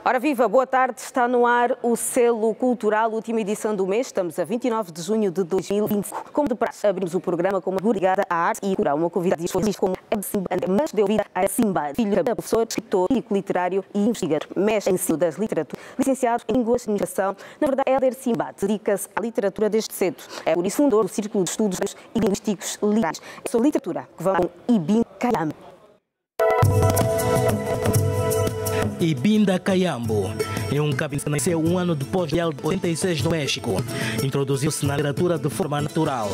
Ora viva, boa tarde, está no ar o Selo Cultural, última edição do mês, estamos a 29 de junho de 2025. Como de praxe, abrimos o programa com uma ligada à arte e cultura, uma convidada de exposições como Simba, mas deu vida a Simba, filho da professor, escritor, crítico literário e investigador, mestre em ensino das literaturas, licenciado em Língua e Administração. Na verdade, Hélder Simba dedica-se à literatura desde cedo. É por isso fundador do Círculo de Estudos e Linguísticos Literários. É sobre literatura que vamos com Ibinda Kayambo. Ibinda Kayambo é um cabinete que nasceu um ano depois de 86 no México. Introduziu-se na literatura de forma natural.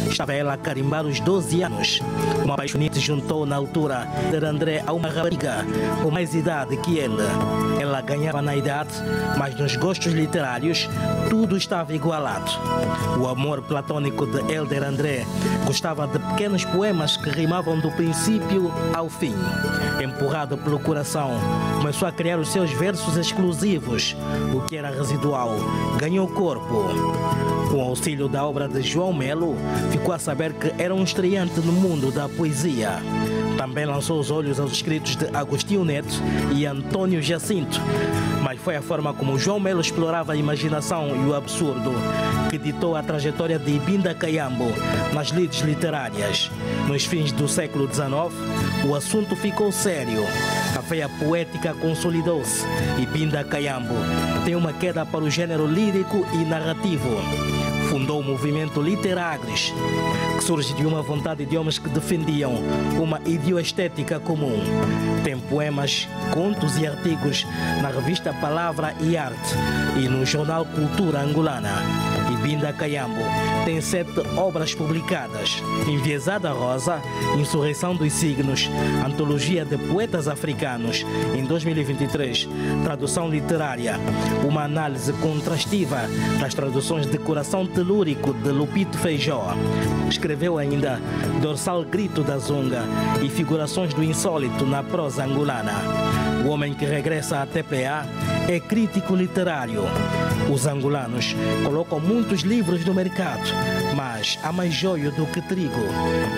Estava ela a carimbar os 12 anos. Uma apaixonite juntou na altura de André a uma rapariga com mais idade que ele. Ela ganhava na idade, mas nos gostos literários tudo estava igualado. O amor platônico de Hélder André gostava de pequenos poemas que rimavam do princípio ao fim. Empurrado pelo coração, começou a criar os seus versos exclusivos. O que era residual ganhou corpo. Com o auxílio da obra de João Melo, ficou a saber que era um estreante no mundo da poesia. Também lançou os olhos aos escritos de Agostinho Neto e Antônio Jacinto. Mas foi a forma como João Melo explorava a imaginação e o absurdo que ditou a trajetória de Ibinda Kayambo nas lides literárias. Nos fins do século XIX, o assunto ficou sério. A veia poética consolidou-se. Ibinda Kayambo tem uma queda para o gênero lírico e narrativo. Fundou o movimento Literagres, que surge de uma vontade de homens que defendiam uma idioestética comum. Tem poemas, contos e artigos na revista Palavra e Arte e no jornal Cultura Angolana. Ibinda Kayambo tem 7 obras publicadas: Enviesada Rosa, Insurreição dos Signos, Antologia de Poetas Africanos, em 2023, tradução literária, uma análise contrastiva das traduções de Coração Telúrico de Lupito Feijó. Escreveu ainda Dorsal Grito da Zunga e Figurações do Insólito na prosa angolana. O homem que regressa à TPA é crítico literário. Os angolanos colocam muitos livros no mercado, mas há mais joio do que trigo.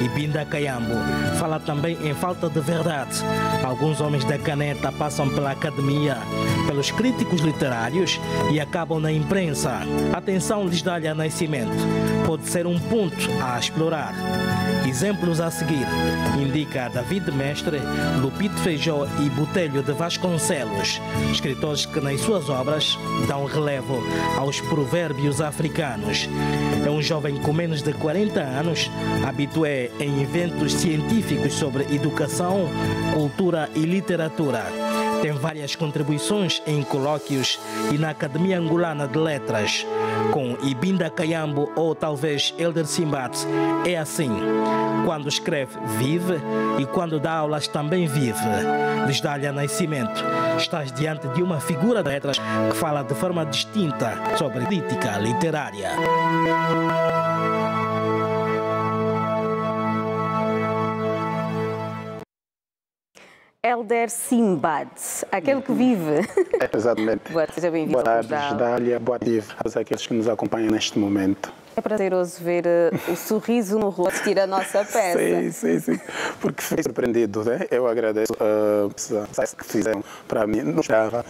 Ibinda Kayambo fala também em falta de verdade. Alguns homens da caneta passam pela academia, pelos críticos literários e acabam na imprensa. Atenção lhes dá-lhe a Nascimento. Pode ser um ponto a explorar. Exemplos a seguir, indica David Mestre, Lupito Feijó e Botelho de Vasconcelos, escritores que nas suas obras dão relevo aos provérbios africanos. É um jovem com menos de 40 anos, habitué em eventos científicos sobre educação, cultura e literatura. Tem várias contribuições em colóquios e na Academia Angolana de Letras. Com Ibinda Kayambo ou talvez Hélder Simba, é assim. Quando escreve, vive, e quando dá aulas também vive. Lhes dá-lhe a Nascimento. Estás diante de uma figura de letras que fala de forma distinta sobre crítica literária. Hélder Simba, aquele que vive. É, exatamente. Boa, seja bem-vindo. Boa tarde, Dália. Boa tarde a aqueles que nos acompanham neste momento. É prazeroso ver o sorriso no rosto, assistir a nossa peça. Sim. Porque fiquei surpreendido, né? Eu agradeço a que fizeram para mim. Não esperava.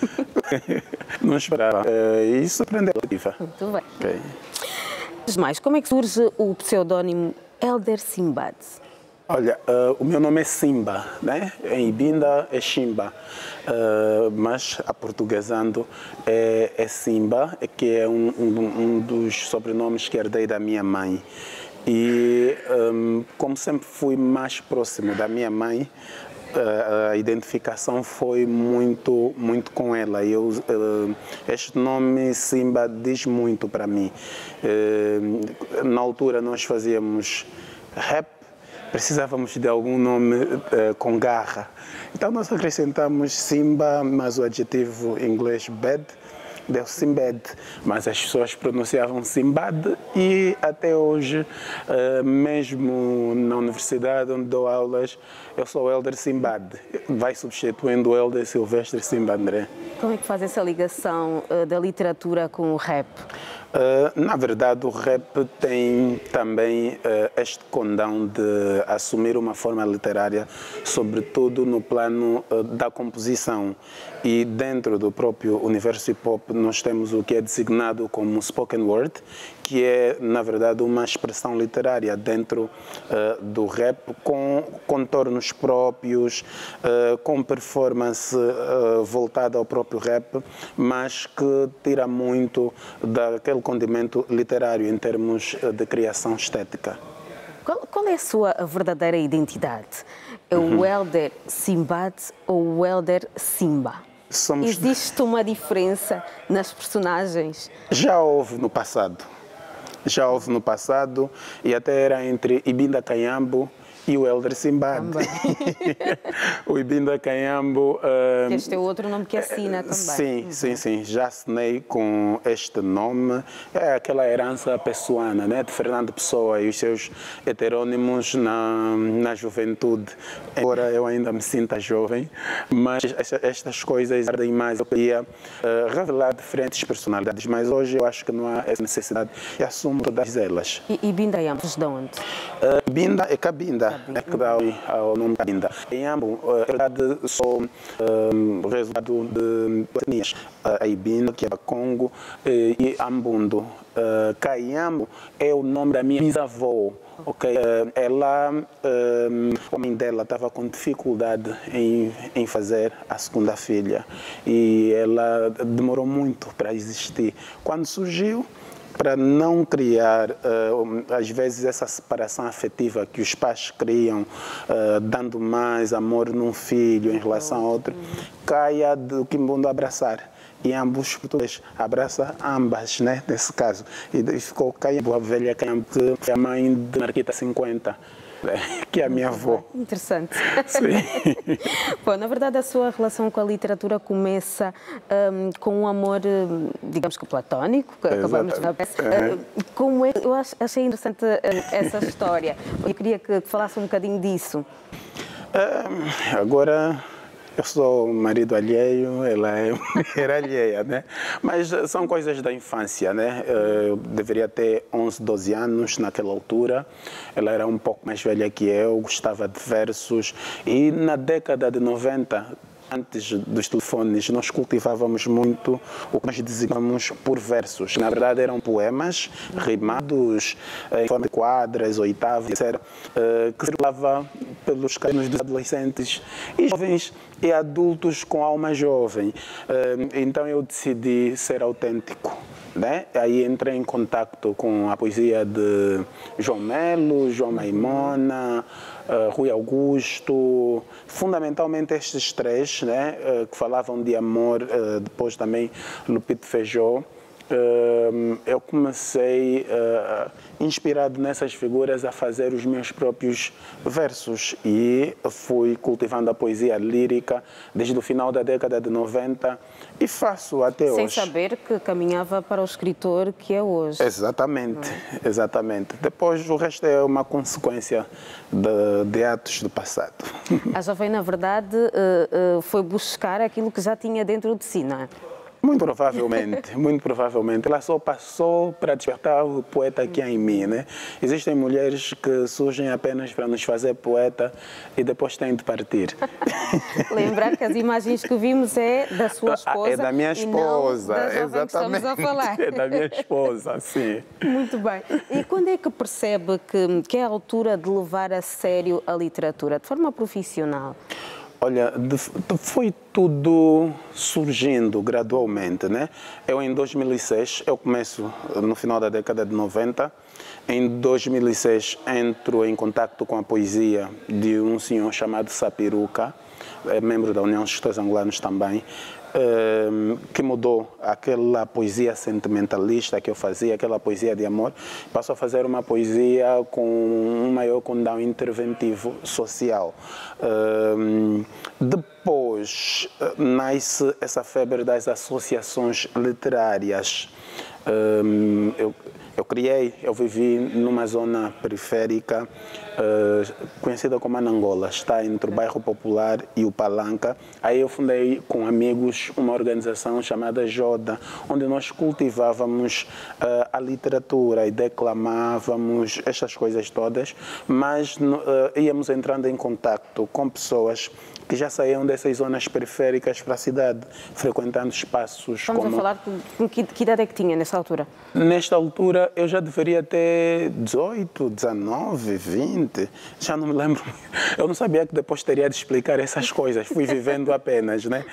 Não esperava. E surpreendeu. Muito bem. Okay. Antes de mais, como é que surge o pseudónimo Hélder Simba? Olha, o meu nome é Simba, né? Em Ibinda é Simba, mas aportuguesando é Simba, que é um dos sobrenomes que herdei da minha mãe. E como sempre fui mais próximo da minha mãe, a identificação foi muito com ela. Este nome Simba diz muito para mim. Na altura nós fazíamos rap, precisávamos de algum nome com garra. Então nós acrescentamos Simba, mas o adjetivo em inglês bad deu Simbad, mas as pessoas pronunciavam Simbad e até hoje, mesmo na universidade onde dou aulas, eu sou Hélder Simbad. Vai substituindo o Hélder Silvestre Simba André. Como é que faz essa ligação da literatura com o rap? Na verdade, o rap tem também este condão de assumir uma forma literária, sobretudo no plano da composição. E dentro do próprio universo hip-hop nós temos o que é designado como spoken word, que é, na verdade, uma expressão literária dentro do rap, com contornos próprios, com performance voltada ao próprio rap, mas que tira muito daquele condimento literário em termos de criação estética. Qual é a sua verdadeira identidade? É o Welder Simbad ou o Welder Simba? Existe uma diferença nas personagens? Já houve no passado. E até era entre Ibinda Kayambo e o Welder Simbad. O Ibinda Kayambo... Este é outro nome que assina também. Sim. Já assinei com este nome. É aquela herança pessoana, né, de Fernando Pessoa e os seus heterônimos na juventude. Embora eu ainda me sinta jovem, mas estas coisas ardem mais. Eu queria revelar diferentes personalidades, mas hoje eu acho que não há essa necessidade. E assumo todas elas. E Ibinda Kayambo, de onde? Ibinda é Cabinda. É que dá ao nome Cabinda. Kayambo, na verdade, sou resultado de etnias. A Ibinda, que é a Congo, e Ambundo. Kayambo é o nome da minha bisavó. Okay. Ela, a mãe dela estava com dificuldade em fazer a segunda filha e ela demorou muito para existir. Quando surgiu, para não criar, às vezes, essa separação afetiva que os pais criam, dando mais amor num filho em relação a outro, caia do Quimbundo abraçar. E ambos portugueses abraça ambas, né, nesse caso. E ficou Kayambo, a velha Kayambo, que foi a mãe de Marquita 50. Que é a minha avó. Interessante. Sim. Bom, na verdade, a sua relação com a literatura começa com um amor, digamos que platónico, que acabamos de como é, eu achei interessante essa história. Eu queria que falasse um bocadinho disso. Agora... Eu sou marido alheio, ela é mulher alheia, né? Mas são coisas da infância, né? Eu deveria ter 11, 12 anos naquela altura. Ela era um pouco mais velha que eu, gostava de versos. E na década de 90, antes dos telefones, nós cultivávamos muito o que nós designamos por versos. Na verdade, eram poemas rimados em forma de quadras, oitavas, etc., que circulava pelos caminhos dos adolescentes e jovens e adultos com alma jovem. Então, eu decidi ser autêntico. Né? Aí entrei em contato com a poesia de João Melo, João Maimona, Rui Augusto, fundamentalmente estes três, né, que falavam de amor, depois também Lupito Feijó. Eu comecei, inspirado nessas figuras, a fazer os meus próprios versos e fui cultivando a poesia lírica desde o final da década de 90 e faço até hoje. Sem saber que caminhava para o escritor que é hoje. Exatamente. Depois o resto é uma consequência de atos do passado. A jovem, na verdade, foi buscar aquilo que já tinha dentro de si, não é? Muito provavelmente. Ela só passou para despertar o poeta que há em mim, né? Existem mulheres que surgem apenas para nos fazer poeta e depois têm de partir. Lembrar que as imagens que vimos é da sua esposa. É da minha esposa, exatamente. Que estamos a falar. É da minha esposa, sim. Muito bem. E quando é que percebe que é a altura de levar a sério a literatura, de forma profissional? Olha, foi tudo surgindo gradualmente, né? Eu, em 2006, eu começo no final da década de 90. Em 2006, entro em contato com a poesia de um senhor chamado Sapiruca, membro da União dos Escritores Angolanos também, que mudou aquela poesia sentimentalista que eu fazia, aquela poesia de amor, passou a fazer uma poesia com um maior condão interventivo social. Depois nasce essa febre das associações literárias. Eu eu vivi numa zona periférica conhecida como Anangola, está entre o bairro Popular e o Palanca. Aí eu fundei com amigos uma organização chamada Joda, onde nós cultivávamos a literatura e declamávamos estas coisas todas, mas íamos entrando em contato com pessoas que já saíam dessas zonas periféricas para a cidade, frequentando espaços Estamos a falar com que idade é que tinha nessa altura? Nesta altura eu já deveria ter 18, 19, 20, já não me lembro. Eu não sabia que depois teria de explicar essas coisas, fui vivendo apenas, né?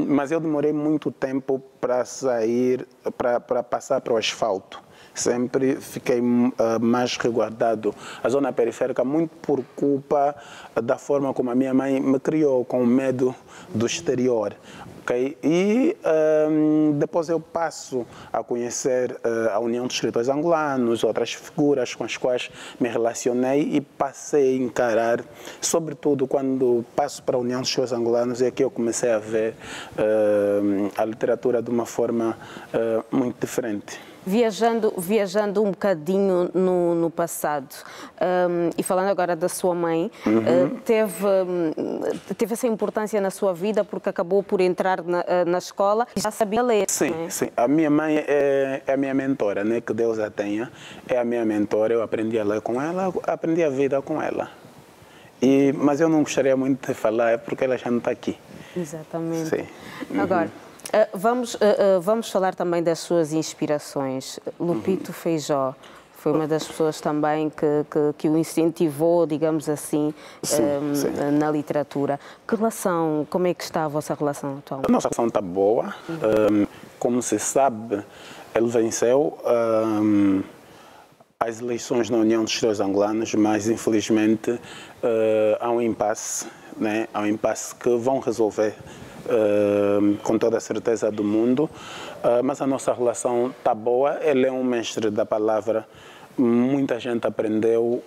Mas eu demorei muito tempo para sair, para passar para o asfalto. Sempre fiquei mais resguardado à zona periférica, muito por culpa da forma como a minha mãe me criou, com medo do exterior. Okay? E depois eu passo a conhecer a União dos Escritores Angolanos, outras figuras com as quais me relacionei e passei a encarar, sobretudo quando passo para a União dos Escritores Angolanos, é que eu comecei a ver a literatura de uma forma muito diferente. Viajando um bocadinho no passado e falando agora da sua mãe, teve essa importância na sua vida porque acabou por entrar na escola e já sabia ler. Sim, né? sim. A minha mãe é a minha mentora, né? Que Deus a tenha. É a minha mentora, eu aprendi a ler com ela, aprendi a vida com ela. Mas eu não gostaria muito de falar porque ela já não está aqui. Exatamente. Sim. Agora, vamos falar também das suas inspirações. Lupito Feijó foi uma das pessoas também que o incentivou, digamos assim, na literatura. Que relação, como é que está a vossa relação atualmente? A nossa relação está boa. Como se sabe, ele venceu as eleições na União dos Escritores Angolanos, mas infelizmente há um impasse, né? Há um impasse que vão resolver com toda a certeza do mundo, mas a nossa relação está boa. Ele é um mestre da palavra, muita gente aprendeu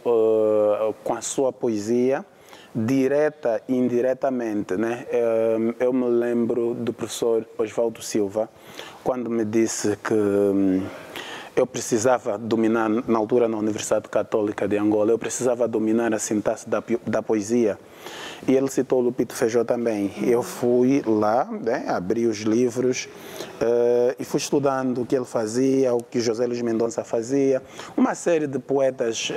com a sua poesia, direta e indiretamente, né? Eu me lembro do professor Osvaldo Silva, quando me disse que eu precisava dominar, na altura na Universidade Católica de Angola, eu precisava dominar a sintaxe da poesia. E ele citou o Lupito Feijó também. Eu fui lá, né, abri os livros e fui estudando o que ele fazia, o que José Luís Mendonça fazia, uma série de poetas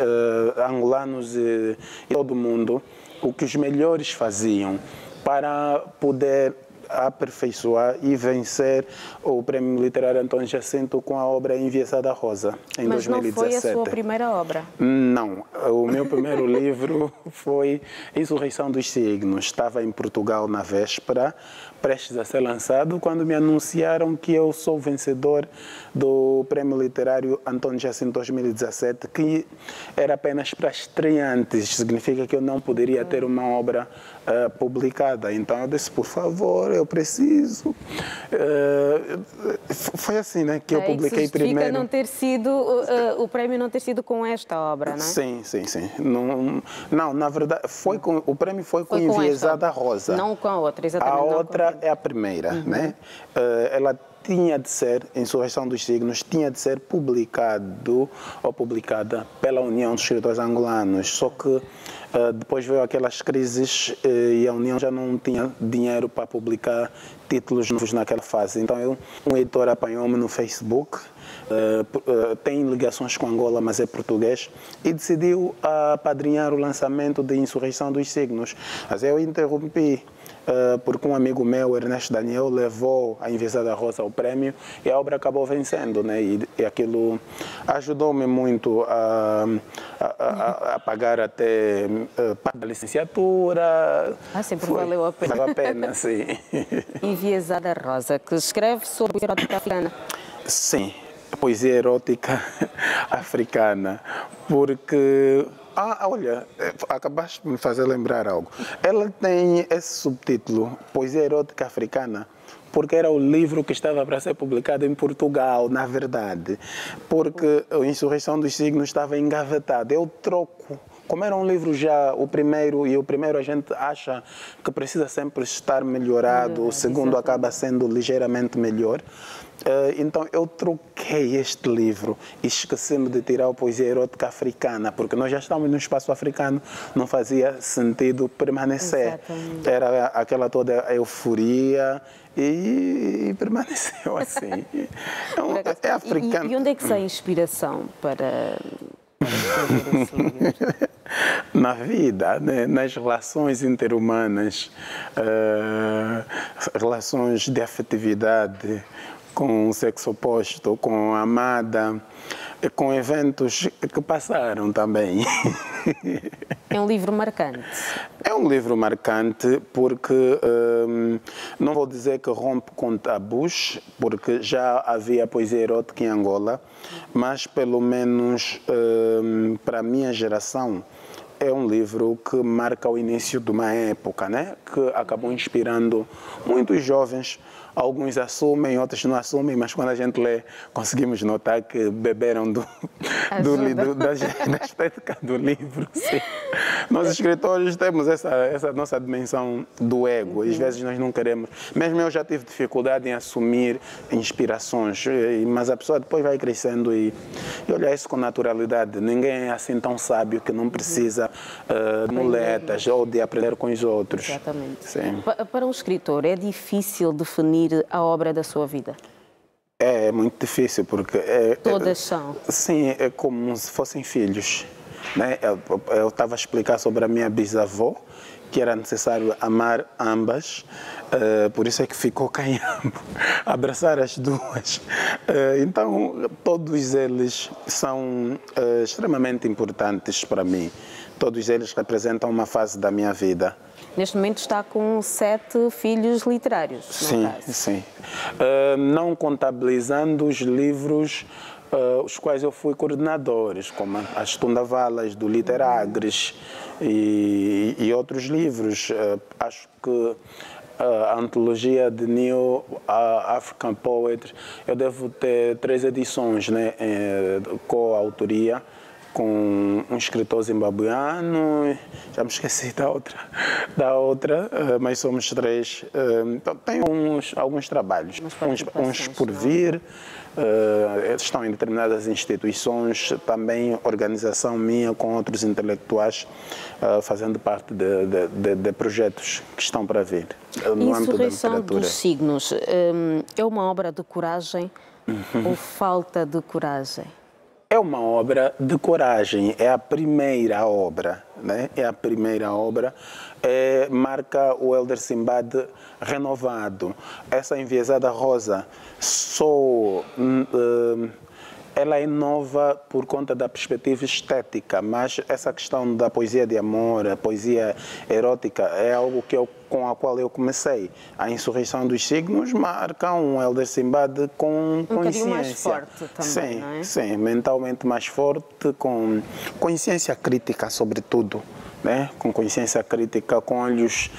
angolanos e todo mundo, o que os melhores faziam para poder aperfeiçoar e vencer o Prémio Literário Antônio Jacinto com a obra Enviesada Rosa, em 2017. Mas não foi a sua primeira obra? Não. O meu primeiro livro foi Insurreição dos Signos. Estava em Portugal na véspera, prestes a ser lançado, quando me anunciaram que eu sou vencedor do Prémio Literário Antônio Jacinto 2017, que era apenas para estreantes, significa que eu não poderia ter uma obra publicada. Então eu disse, por favor, eu preciso. Foi assim, né, que eu publiquei primeiro. Não ter sido, o prémio não ter sido com esta obra, não é? Sim, sim, sim. Não, na verdade, o prémio foi com Enviesada Rosa. Não com a outra, exatamente. A outra é a primeira, né? Ela tinha de ser, Insurreição dos Signos, tinha de ser publicado ou publicada pela União dos Escritores Angolanos, só que depois veio aquelas crises e a União já não tinha dinheiro para publicar títulos novos naquela fase. Então um editor apanhou-me no Facebook, tem ligações com Angola, mas é português, e decidiu apadrinhar o lançamento de Insurreição dos Signos. Mas eu interrompi, porque um amigo meu, Ernesto Daniel, levou a Enviesada Rosa ao prémio e a obra acabou vencendo, né? E aquilo ajudou-me muito a pagar até a licenciatura. Sempre valeu a pena. Valeu a pena, sim. Enviesada Rosa, que escreve sobre a erótica africana. Sim, poesia erótica africana, porque... olha, acabaste de me fazer lembrar algo. Ela tem esse subtítulo, Poesia Erótica Africana, porque era o livro que estava para ser publicado em Portugal, na verdade. Porque a Insurreição dos Signos estava engavetada. Eu troco. Como era um livro já, o primeiro a gente acha que precisa sempre estar melhorado, o segundo acaba sendo ligeiramente melhor. Então eu troquei este livro e esqueci-me de tirar a poesia erótica africana, porque nós já estamos no espaço africano, não fazia sentido permanecer. Exatamente. Era aquela toda euforia e permaneceu assim. É africano. E onde é que sai a inspiração para escrever esse livro? Na vida, né? Nas relações interhumanas, relações de afetividade com o sexo oposto, com a amada, com eventos que passaram também. É um livro marcante. É um livro marcante porque, não vou dizer que rompe com tabus, porque já havia poesia erótica em Angola, mas pelo menos para a minha geração, é um livro que marca o início de uma época, né? Que acabou inspirando muitos jovens. Alguns assumem, outros não assumem, mas quando a gente lê, conseguimos notar que beberam da estética do livro. Sim. Nós, escritores, temos essa nossa dimensão do ego. Às vezes nós não queremos. Mesmo eu já tive dificuldade em assumir inspirações, mas a pessoa depois vai crescendo e olha isso com naturalidade. Ninguém é assim tão sábio que não precisa de muletas ou de aprender com os outros. Exatamente. Sim. Para um escritor, é difícil definir a obra da sua vida? É muito difícil, porque... Todas são? Sim, é como se fossem filhos. Né? Eu estava a explicar sobre a minha bisavó, que era necessário amar ambas, por isso é que ficou Canhambo, abraçar as duas. Então, todos eles são extremamente importantes para mim. Todos eles representam uma fase da minha vida. Neste momento está com 7 filhos literários, sim, no caso. Sim. Não contabilizando os livros os quais eu fui coordenadores, como as Tundavalas do Literagres e outros livros. Acho que a antologia de New African Poetry, eu devo ter 3 edições, né, com a autoria, com um escritor zimbabuiano, já me esqueci da outra, mas somos 3. Então, tenho alguns trabalhos, uns por vir, estão em determinadas instituições, também organização minha com outros intelectuais, fazendo parte de projetos que estão para vir no âmbito da Insurreição dos Signos é uma obra de coragem ou falta de coragem? É uma obra de coragem, é a primeira obra, né? É a primeira obra, marca o Helder Simbad renovado. Essa enviesada rosa, ela é nova por conta da perspectiva estética, mas essa questão da poesia de amor, a poesia erótica, é algo com a qual eu comecei. A Insurreição dos Signos marca um Helder Simbad com consciência. Mais forte também, sim, não é? Sim, mentalmente mais forte, com consciência crítica, sobretudo. Né? Com consciência crítica, com olhos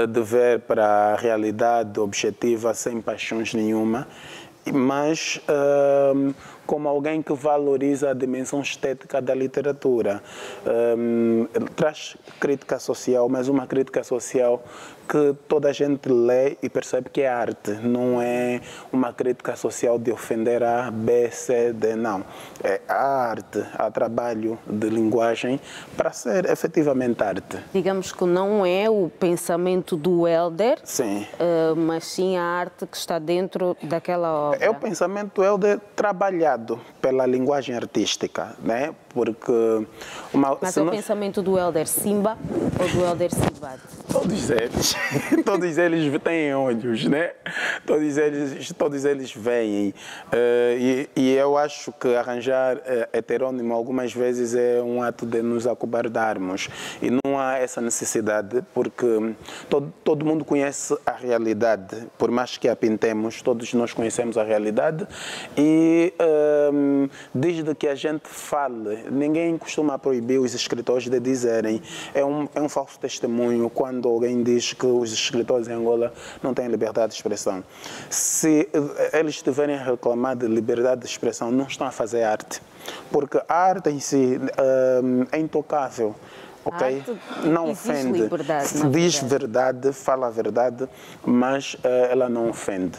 de ver para a realidade objetiva, sem paixões nenhuma, mas como alguém que valoriza a dimensão estética da literatura. Traz crítica social, mas uma crítica social que toda a gente lê e percebe que é arte, não é uma crítica social de ofender A, B, C, D, não. É a arte, há trabalho de linguagem para ser efetivamente arte. Digamos que não é o pensamento do Helder, sim, mas sim a arte que está dentro daquela obra. É o pensamento do Helder trabalhado pela linguagem artística, né? Porque mas é o pensamento do Helder Simba ou do Helder Simbad? Todos eles têm olhos, né? Todos eles veem. E eu acho que arranjar heterônimo algumas vezes é um ato de nos acobardarmos. E não há essa necessidade, porque todo mundo conhece a realidade. Por mais que a pintemos, todos nós conhecemos a realidade. E desde que a gente fale, ninguém costuma proibir os escritores de dizerem. É um falso testemunho quando alguém diz que os escritores em Angola não têm liberdade de expressão. Se eles estiverem a reclamar de liberdade de expressão, não estão a fazer arte. Porque a arte em si é intocável. Okay? Não ofende. Diz verdade, fala a verdade, mas ela não ofende.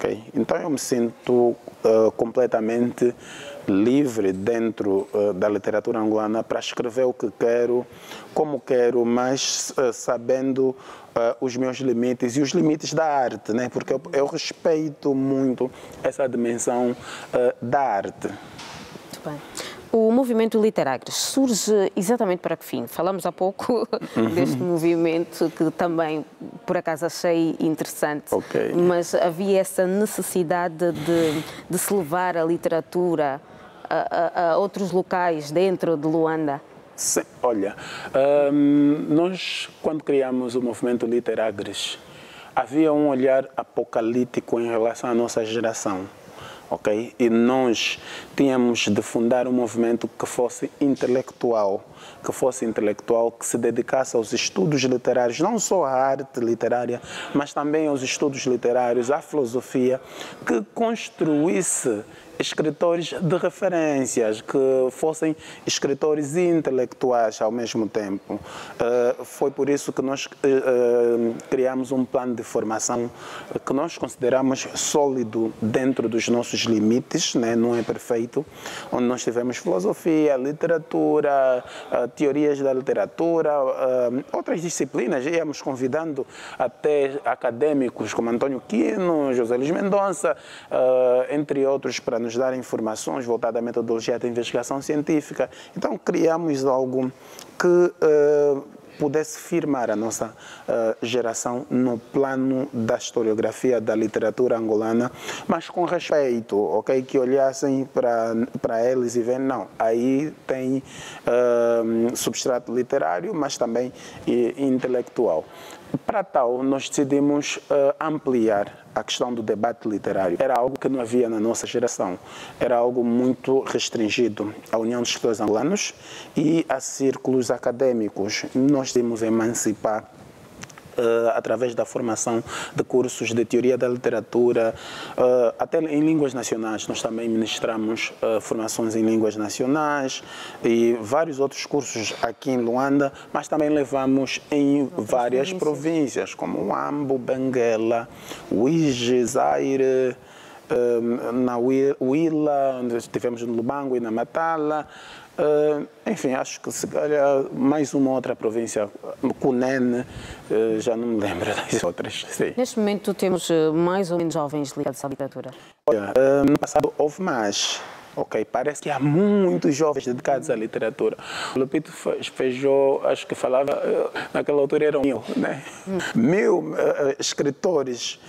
ok? Então eu me sinto completamente livre dentro da literatura angolana para escrever o que quero, como quero, mas sabendo os meus limites e os limites da arte, né? Porque eu respeito muito essa dimensão da arte. Muito bem. O movimento Literagres surge exatamente para que fim? Falamos há pouco deste movimento que também, por acaso, achei interessante, mas havia essa necessidade de se levar a literatura a outros locais dentro de Luanda? Sim, olha, nós quando criamos o movimento Literagres, havia um olhar apocalíptico em relação à nossa geração. Okay? E nós tínhamos de fundar um movimento que fosse intelectual, que se dedicasse aos estudos literários, não só à arte literária, mas também aos estudos literários, à filosofia, que construísse escritores de referências, que fossem escritores intelectuais ao mesmo tempo. Foi por isso que nós criamos um plano de formação que nós consideramos sólido dentro dos nossos limites, né? Não é perfeito, onde nós tivemos filosofia, literatura, teorias da literatura, outras disciplinas. Íamos convidando até acadêmicos como Antônio Quino, José Luís Mendonça, entre outros, para nos dar informações voltadas à metodologia da investigação científica. Então, criamos algo que pudesse firmar a nossa geração no plano da historiografia da literatura angolana, mas com respeito, ok? Que olhassem para eles e veem, não, aí tem substrato literário, mas também intelectual. Para tal, nós decidimos ampliar a questão do debate literário. Era algo que não havia na nossa geração. Era algo muito restringido à União dos Escritores Angolanos e a círculos acadêmicos. Nós decidimos emancipar através da formação de cursos de teoria da literatura, até em línguas nacionais. Nós também ministramos formações em línguas nacionais e vários outros cursos aqui em Luanda, mas também levamos em várias províncias, como Huambo, Benguela, Uíge, Zaire, na Huila, onde estivemos no Lubango e na Matala. Enfim, acho que se calhar mais uma outra província, Cunene, já não me lembro das outras. Sim. Neste momento temos mais ou menos jovens ligados à literatura? Olha, no passado houve mais. Ok, parece que há muitos jovens dedicados à literatura. O Lupito Feijó, acho que falava, naquela altura eram 1000, né? 1000 escritores.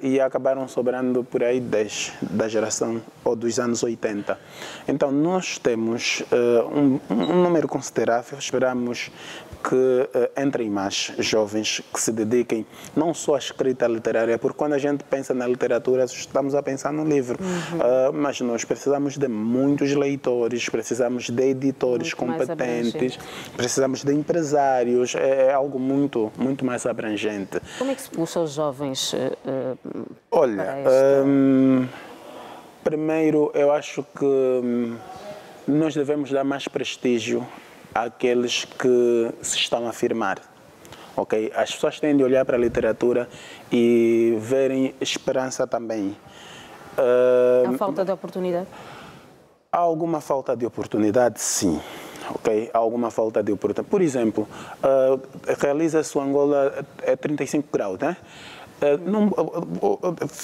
E acabaram sobrando por aí 10 da geração ou dos anos 80. Então nós temos um número considerável, esperamos que entrem mais jovens que se dediquem não só à escrita literária, porque quando a gente pensa na literatura estamos a pensar no livro, mas nós precisamos de muitos leitores, precisamos de editores competentes, precisamos de empresários, é algo muito mais abrangente. Como é que se puxa os jovens Olha, primeiro eu acho que nós devemos dar mais prestígio àqueles que se estão a firmar. Okay? As pessoas têm de olhar para a literatura e verem esperança também. Há falta de oportunidade? Há alguma falta de oportunidade, sim. Okay? Há alguma falta de oportunidade. Por exemplo, realiza-se o Angola a 35 graus, né?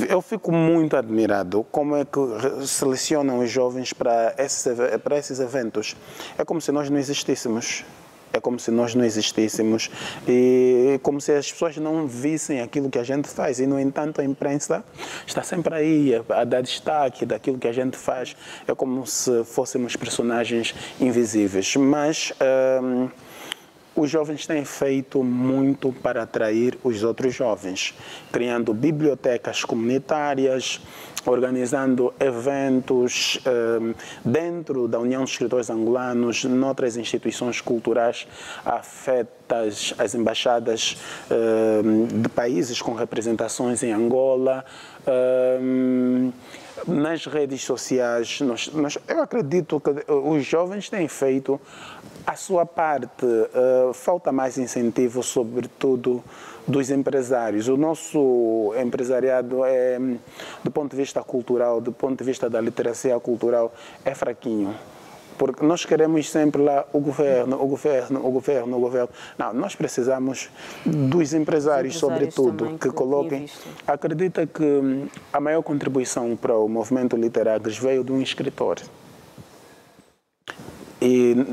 Eu fico muito admirado como é que selecionam os jovens para esses eventos. É como se nós não existíssemos. É como se nós não existíssemos e como se as pessoas não vissem aquilo que a gente faz. E, no entanto, a imprensa está sempre aí a dar destaque daquilo que a gente faz. É como se fôssemos personagens invisíveis. Mas os jovens têm feito muito para atrair os outros jovens, criando bibliotecas comunitárias, organizando eventos dentro da União dos Escritores Angolanos, noutras instituições culturais afetas às embaixadas de países com representações em Angola. nas redes sociais, eu acredito que os jovens têm feito a sua parte. Falta mais incentivo, sobretudo dos empresários. O nosso empresariado, do ponto de vista cultural, do ponto de vista da literacia cultural, é fraquinho. Porque nós queremos sempre lá o governo. Não, nós precisamos dos empresários sobretudo, que coloquem. Acredita que a maior contribuição para o movimento literário veio de um escritor. E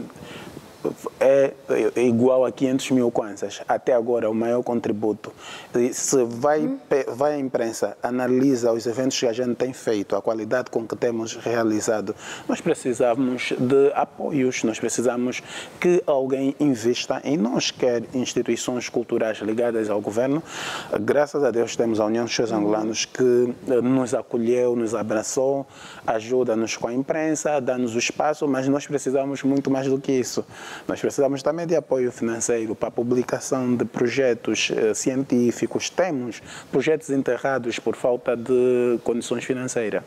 é igual a 500 mil kwanzas. Até agora, o maior contributo. E se vai à imprensa, analisa os eventos que a gente tem feito, a qualidade com que temos realizado, nós precisamos de apoios, nós precisamos que alguém investa em nós, quer instituições culturais ligadas ao governo. Graças a Deus temos a União dos Shows Angolanos, que nos acolheu, nos abraçou, ajuda-nos com a imprensa, dá-nos o espaço, mas nós precisamos muito mais do que isso. Nós precisamos também de apoio financeiro para a publicação de projetos científicos. Temos projetos enterrados por falta de condições financeiras.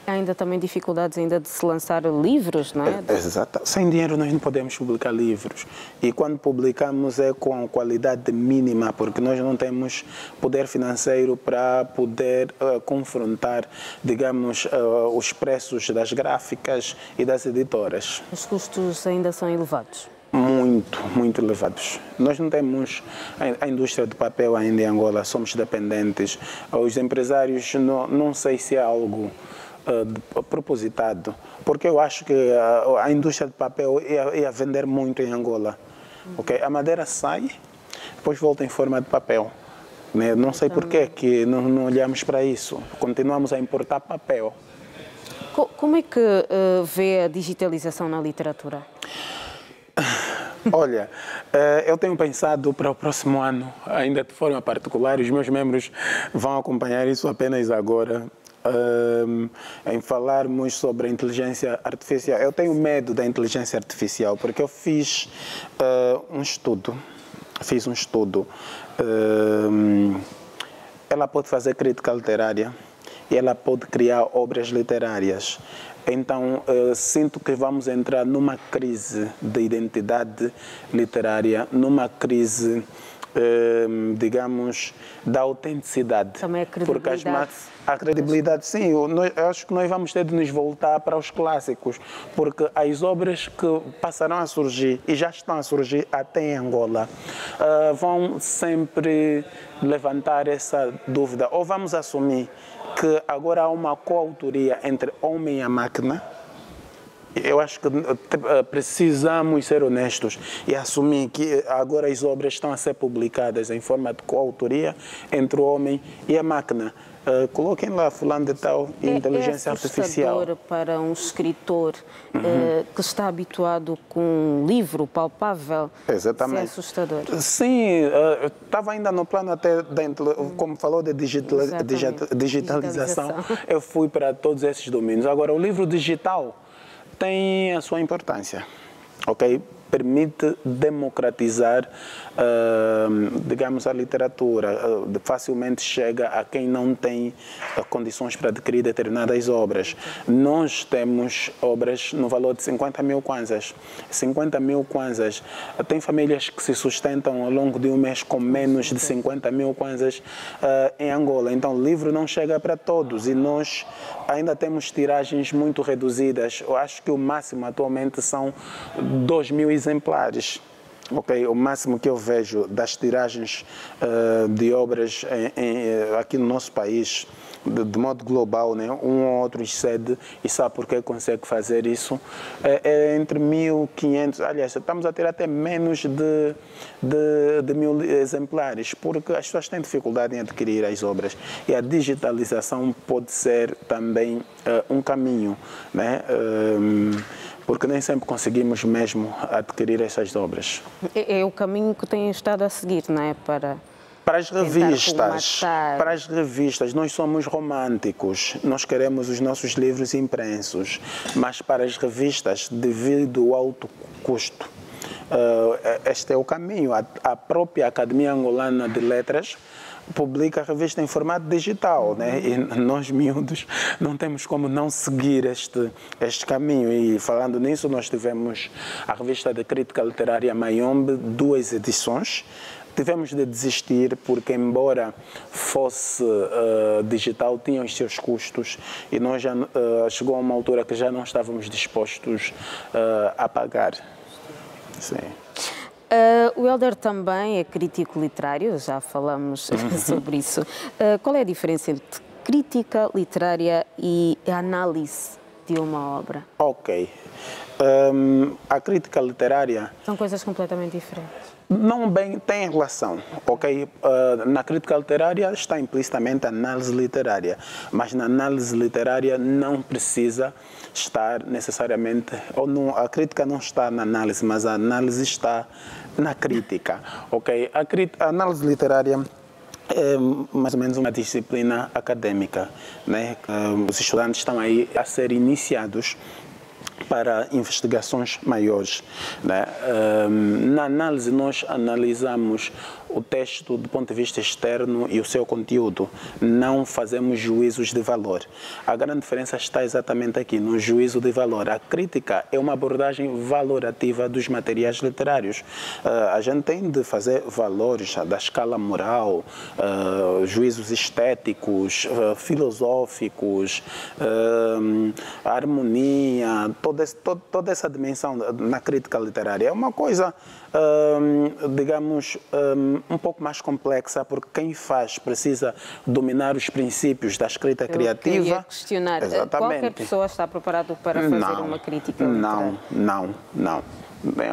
Há ainda também dificuldades ainda de se lançar livros, não é? Exato. Sem dinheiro nós não podemos publicar livros. E quando publicamos é com qualidade mínima, porque nós não temos poder financeiro para poder confrontar, digamos, os preços das gráficas e das editoras. Os custos ainda são elevados? Muito elevados. Nós não temos a indústria do papel ainda em Angola, somos dependentes. Os empresários, não sei se é algo propositado, porque eu acho que a indústria de papel ia vender muito em Angola. Okay? A madeira sai, depois volta em forma de papel. Né? Não sei por que não olhamos para isso. Continuamos a importar papel. Como é que vê a digitalização na literatura? Olha, eu tenho pensado para o próximo ano, ainda de forma particular, os meus membros vão acompanhar isso apenas agora, em falarmos sobre a inteligência artificial. Eu tenho medo da inteligência artificial porque eu fiz um estudo. Ela pode fazer crítica literária e ela pode criar obras literárias. Então, sinto que vamos entrar numa crise de identidade literária, numa crise, digamos, da autenticidade. Também a credibilidade. Porque a credibilidade, sim. Eu acho que nós vamos ter de nos voltar para os clássicos, porque as obras que passarão a surgir, e já estão a surgir até em Angola, vão sempre levantar essa dúvida. Ou vamos assumir que agora há uma coautoria entre homem e a máquina. Eu acho que precisamos ser honestos e assumir que agora as obras estão a ser publicadas em forma de coautoria entre o homem e a máquina. Coloquem lá fulano de tal e inteligência artificial. É para um escritor que está habituado com um livro palpável. Exatamente. É assustador. Sim, estava ainda no plano até, como falou de digitalização, eu fui para todos esses domínios. Agora, o livro digital tem a sua importância, ok? Permite democratizar, digamos, a literatura. Facilmente chega a quem não tem condições para adquirir determinadas obras. Nós temos obras no valor de 50 mil kwanzas. 50 mil kwanzas. Tem famílias que se sustentam ao longo de um mês com menos de 50 mil kwanzas em Angola. Então, o livro não chega para todos e nós ainda temos tiragens muito reduzidas. Eu acho que o máximo atualmente são 2.000 exemplares. Okay? O máximo que eu vejo das tiragens de obras aqui no nosso país, de modo global, né? Um ou outro excede, e sabe por que consegue fazer isso? É entre 1.500, aliás, estamos a ter até menos de 1.000 exemplares, porque as pessoas têm dificuldade em adquirir as obras. E a digitalização pode ser também um caminho, né? Porque nem sempre conseguimos mesmo adquirir essas obras. É o caminho que têm estado a seguir, não é? Para as revistas, nós somos românticos, nós queremos os nossos livros impressos, mas para as revistas, devido ao alto custo, este é o caminho. A própria Academia Angolana de Letras publica a revista em formato digital, né? E nós, miúdos, não temos como não seguir este caminho. E falando nisso, nós tivemos a revista de crítica literária Mayombe, 2 edições. Tivemos de desistir porque, embora fosse digital, tinha os seus custos e nós já chegou a uma altura que já não estávamos dispostos a pagar. Sim. O Hélder também é crítico literário, já falamos sobre isso. Qual é a diferença entre crítica literária e análise de uma obra? Ok. A crítica literária... São coisas completamente diferentes. Não bem tem relação, ok? Na crítica literária está implicitamente a análise literária, mas na análise literária não precisa estar necessariamente, ou não, a crítica não está na análise, mas a análise está na crítica, ok? A análise literária é mais ou menos uma disciplina acadêmica, né? Os estudantes estão aí a ser iniciados para investigações maiores, né? Na análise, nós analisamos o texto do ponto de vista externo e o seu conteúdo. Não fazemos juízos de valor. A grande diferença está exatamente aqui, no juízo de valor. A crítica é uma abordagem valorativa dos materiais literários. A gente tem de fazer valores da escala moral, juízos estéticos, filosóficos, a harmonia, toda essa dimensão na crítica literária. É uma coisa, digamos, um pouco mais complexa, porque quem faz precisa dominar os princípios da escrita criativa. Eu queria questionar. Exatamente. Qualquer pessoa está preparado para fazer uma crítica literária? Não. Bem,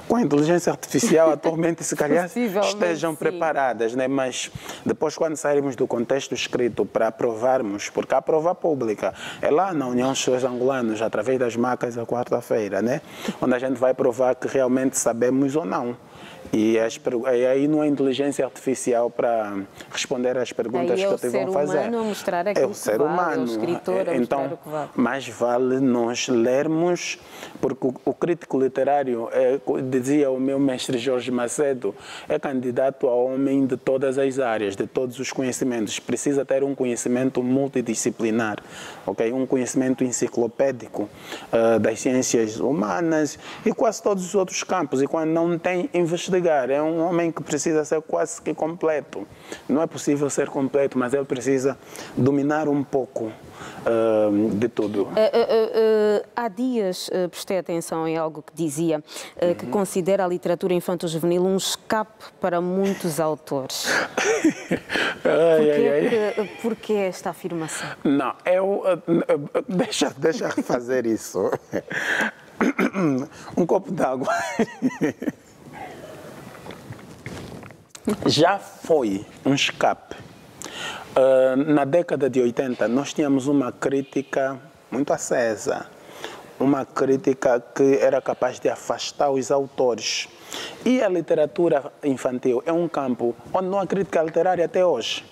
com a inteligência artificial, atualmente, se calhar, estejam preparadas, né? Mas depois, quando sairmos do contexto escrito para aprovarmos, porque a prova pública é lá na União dos Senhores Angolanos, através das macas, à quarta-feira, né? Onde a gente vai provar que realmente sabemos ou não. E aí não é inteligência artificial para responder às perguntas que te vão fazer. É o ser humano a mostrar aquilo que vale, é o escritor a mostrar o que vale. Mais vale nós lermos, porque o crítico literário, dizia o meu mestre Jorge Macedo, é candidato a homem de todas as áreas, de todos os conhecimentos. Precisa ter um conhecimento multidisciplinar, okay? Um conhecimento enciclopédico das ciências humanas e quase todos os outros campos. E quando não tem, investigar. É um homem que precisa ser quase que completo. Não é possível ser completo, mas ele precisa dominar um pouco de tudo. Há dias prestei atenção em algo que dizia que considera a literatura infanto-juvenil um escape para muitos autores. Porquê esta afirmação? Não, deixa fazer isso. Um copo d'água. Já foi um escape. Na década de 80, nós tínhamos uma crítica muito acesa, uma crítica que era capaz de afastar os autores. E a literatura infantil é um campo onde não há crítica literária até hoje.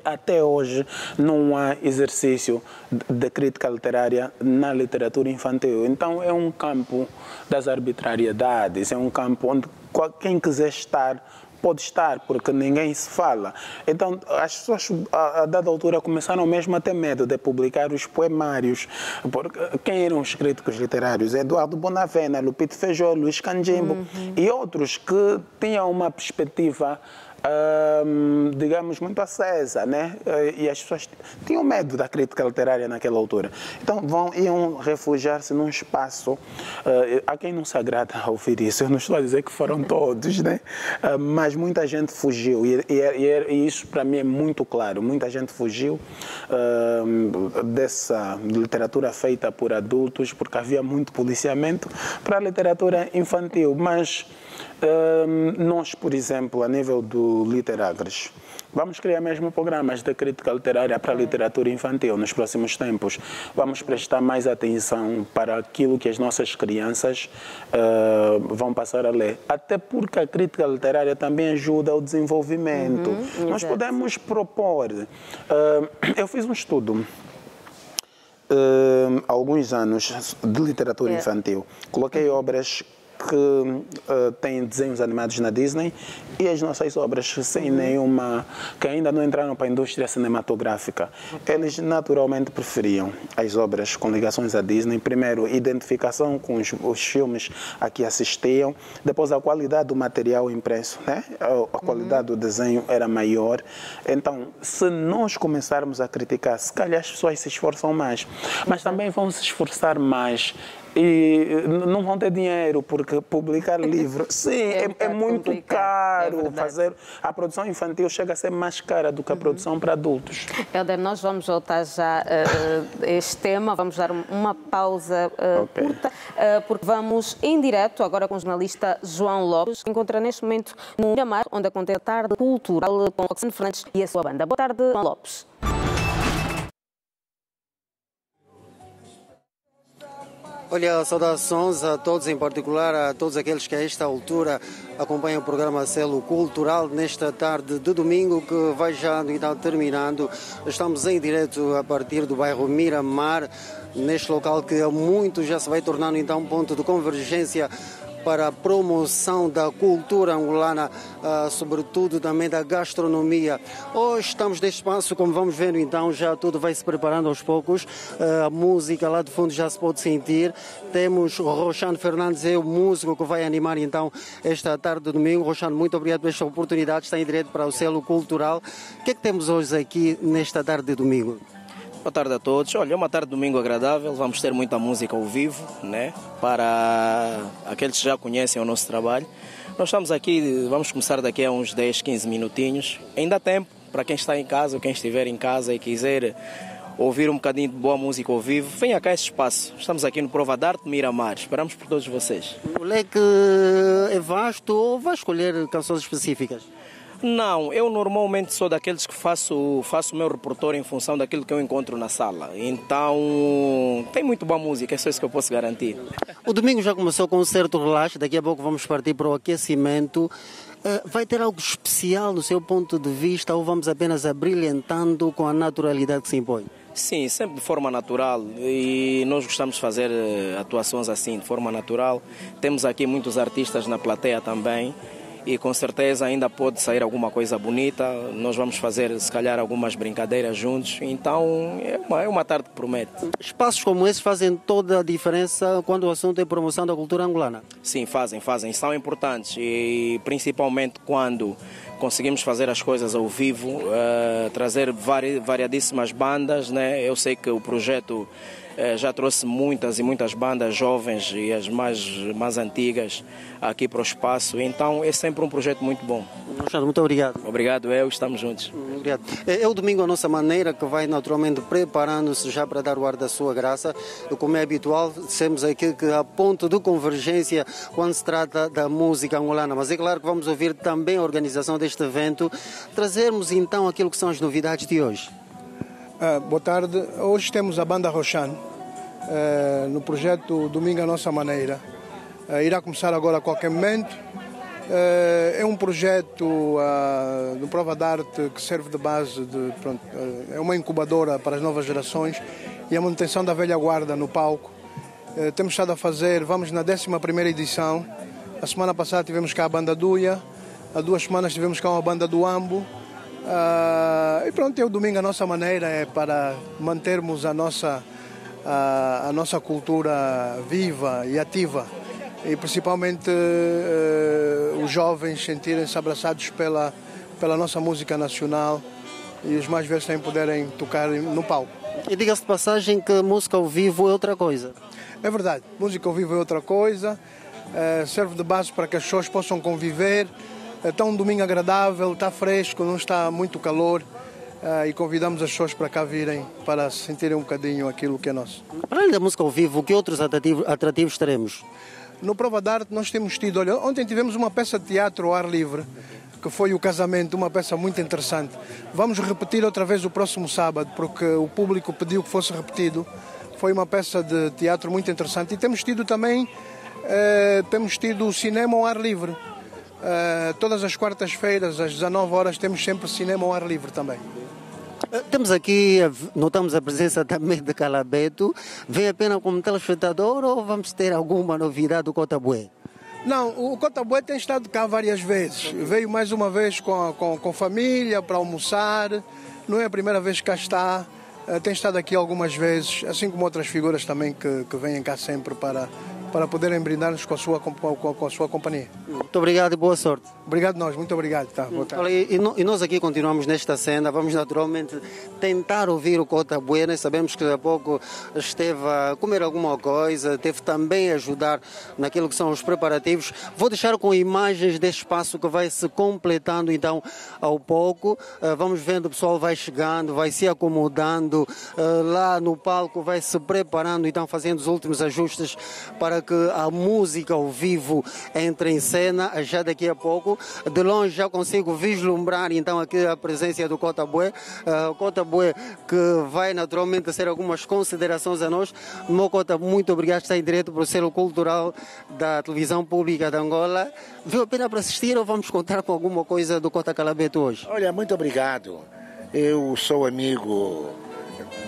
Até hoje não há exercício de crítica literária na literatura infantil. Então é um campo das arbitrariedades, é um campo onde quem quiser estar pode estar, porque ninguém se fala. Então, as pessoas, a dada altura, começaram mesmo a ter medo de publicar os poemários. Porque quem eram os críticos literários? Eduardo Bonavena, Lupito Feijó, Luís Canjimbo e outros que tinham uma perspectiva, digamos, muito acesa, né? E as pessoas tinham medo da crítica literária naquela altura. Então iam refugiar-se num espaço. Há quem não se agrada a ouvir isso. Eu não estou a dizer que foram todos, né? Mas muita gente fugiu e isso para mim é muito claro. Muita gente fugiu dessa literatura feita por adultos, porque havia muito policiamento, para a literatura infantil. Mas nós, por exemplo, a nível do Literagres, vamos criar mesmo programas de crítica literária para a literatura infantil nos próximos tempos. Vamos prestar mais atenção para aquilo que as nossas crianças vão passar a ler. Até porque a crítica literária também ajuda ao desenvolvimento. Nós podemos propor... eu fiz um estudo há alguns anos de literatura infantil. Coloquei obras que têm desenhos animados na Disney e as nossas obras sem nenhuma, que ainda não entraram para a indústria cinematográfica. Eles naturalmente preferiam as obras com ligações à Disney. Primeiro, identificação com os filmes a que assistiam. Depois, a qualidade do material impresso, né? A qualidade do desenho era maior. Então, se nós começarmos a criticar, se calhar as pessoas se esforçam mais, mas também vão se esforçar mais e não vão ter dinheiro, porque publicar livro, sim, é muito caro. Fazer a produção infantil chega a ser mais cara do que a produção para adultos. Helder, nós vamos voltar já a este tema, vamos dar uma pausa curta, porque vamos em direto agora com o jornalista João Lopes, que encontra neste momento no Miramar, onde acontece a tarde cultural com Roxane Fernandes e a sua banda. Boa tarde, João Lopes. Olha, saudações a todos, em particular a todos aqueles que a esta altura acompanham o programa Selo Cultural nesta tarde de domingo, que vai já então terminando. Estamos em direto a partir do bairro Miramar, neste local que há muito já se vai tornando então um ponto de convergência para a promoção da cultura angolana, sobretudo também da gastronomia. Hoje estamos neste espaço, como vamos vendo então, já tudo vai se preparando aos poucos, a música lá de fundo já se pode sentir. Temos Roxane Fernandes, é o músico que vai animar então esta tarde de domingo. Roxane, muito obrigado por esta oportunidade, está em direto para o Selo Cultural. O que é que temos hoje aqui nesta tarde de domingo? Boa tarde a todos. Olha, é uma tarde de domingo agradável. Vamos ter muita música ao vivo, né? Para aqueles que já conhecem o nosso trabalho. Nós estamos aqui, vamos começar daqui a uns 10, 15 minutinhos. Ainda há tempo para quem está em casa ou quem estiver em casa e quiser ouvir um bocadinho de boa música ao vivo. Venha cá a esse espaço. Estamos aqui no Prova d'Arte Miramar. Esperamos por todos vocês. O leque é vasto ou vai escolher canções específicas? Não, eu normalmente sou daqueles que faço o meu repertório em função daquilo que eu encontro na sala. Então, tem muito boa música, é só isso que eu posso garantir. O domingo já começou com um certo relaxo, daqui a pouco vamos partir para o aquecimento. Vai ter algo especial no seu ponto de vista ou vamos apenas abrilhantando com a naturalidade que se impõe? Sim, sempre de forma natural, e nós gostamos de fazer atuações assim, de forma natural. Temos aqui muitos artistas na plateia também. E com certeza ainda pode sair alguma coisa bonita. Nós vamos fazer, se calhar, algumas brincadeiras juntos. Então, é uma tarde que promete. Espaços como esses fazem toda a diferença quando o assunto é promoção da cultura angolana? Sim, fazem. São importantes. E principalmente quando conseguimos fazer as coisas ao vivo, trazer variadíssimas bandas, né? Eu sei que o projeto já trouxe muitas e muitas bandas jovens e as mais antigas aqui para o espaço, então é sempre um projeto muito bom. Muito obrigado. Obrigado, estamos juntos. Obrigado. É o domingo a nossa maneira, que vai naturalmente preparando-se já para dar o ar da sua graça. Como é habitual, temos aqui que a ponto de convergência quando se trata da música angolana, mas é claro que vamos ouvir também a organização deste evento, trazermos então aquilo que são as novidades de hoje. Boa tarde. Hoje temos a banda Roxane no projeto Domingo à Nossa Maneira. Irá começar agora a qualquer momento. É um projeto do Prova d'Arte que serve de base, é uma incubadora para as novas gerações e a manutenção da velha guarda no palco. Temos estado a fazer, vamos na 11ª edição. A semana passada tivemos cá a banda Duia, há 2 semanas tivemos cá uma banda do Ambo. E pronto, é o Domingo à Nossa Maneira, é para mantermos a nossa cultura viva e ativa e principalmente os jovens sentirem-se abraçados pela nossa música nacional e os mais velhos também poderem tocar no palco. E diga-se de passagem que música ao vivo é outra coisa. É verdade, música ao vivo é outra coisa, serve de base para que as pessoas possam conviver. Está um domingo agradável, está fresco, não está muito calor e convidamos as pessoas para cá virem para sentirem um bocadinho aquilo que é nosso. Para além da música ao vivo, que outros atrativos teremos? No Prova d'Arte nós temos tido, olha, ontem tivemos uma peça de teatro ao ar livre, que foi o Casamento, uma peça muito interessante. Vamos repetir outra vez o próximo sábado, porque o público pediu que fosse repetido. Foi uma peça de teatro muito interessante e temos tido também o cinema ao ar livre. Todas as quartas-feiras, às 19 horas, temos sempre cinema ao ar livre também. Temos aqui, notamos a presença também de Calabeto. Vem apenas como telespectador ou vamos ter alguma novidade do Cotabué? Não, o Cotabué tem estado cá várias vezes. Veio mais uma vez com família para almoçar. Não é a primeira vez que cá está. Tem estado aqui algumas vezes, assim como outras figuras também que vêm cá sempre para poderem brindar-nos com a sua companhia. Muito obrigado e boa sorte. Obrigado nós, muito obrigado. Tá, boa tarde. Olha, e nós aqui continuamos nesta cena, vamos naturalmente tentar ouvir o Cotabué, né? Sabemos que há pouco esteve a comer alguma coisa, teve também a ajudar naquilo que são os preparativos. Vou deixar com imagens deste espaço que vai se completando então ao pouco. Vamos vendo, o pessoal vai chegando, vai se acomodando, lá no palco vai se preparando, então fazendo os últimos ajustes para que a música ao vivo entre em cena já daqui a pouco. De longe já consigo vislumbrar então aqui a presença do Cotabué. O Cotabué que vai naturalmente ter algumas considerações a nós. Meu Cota, muito obrigado, está em direto para o selo cultural da televisão pública de Angola. Veio a pena para assistir ou vamos contar com alguma coisa do Cota Calabeto hoje? Olha, muito obrigado. Eu sou amigo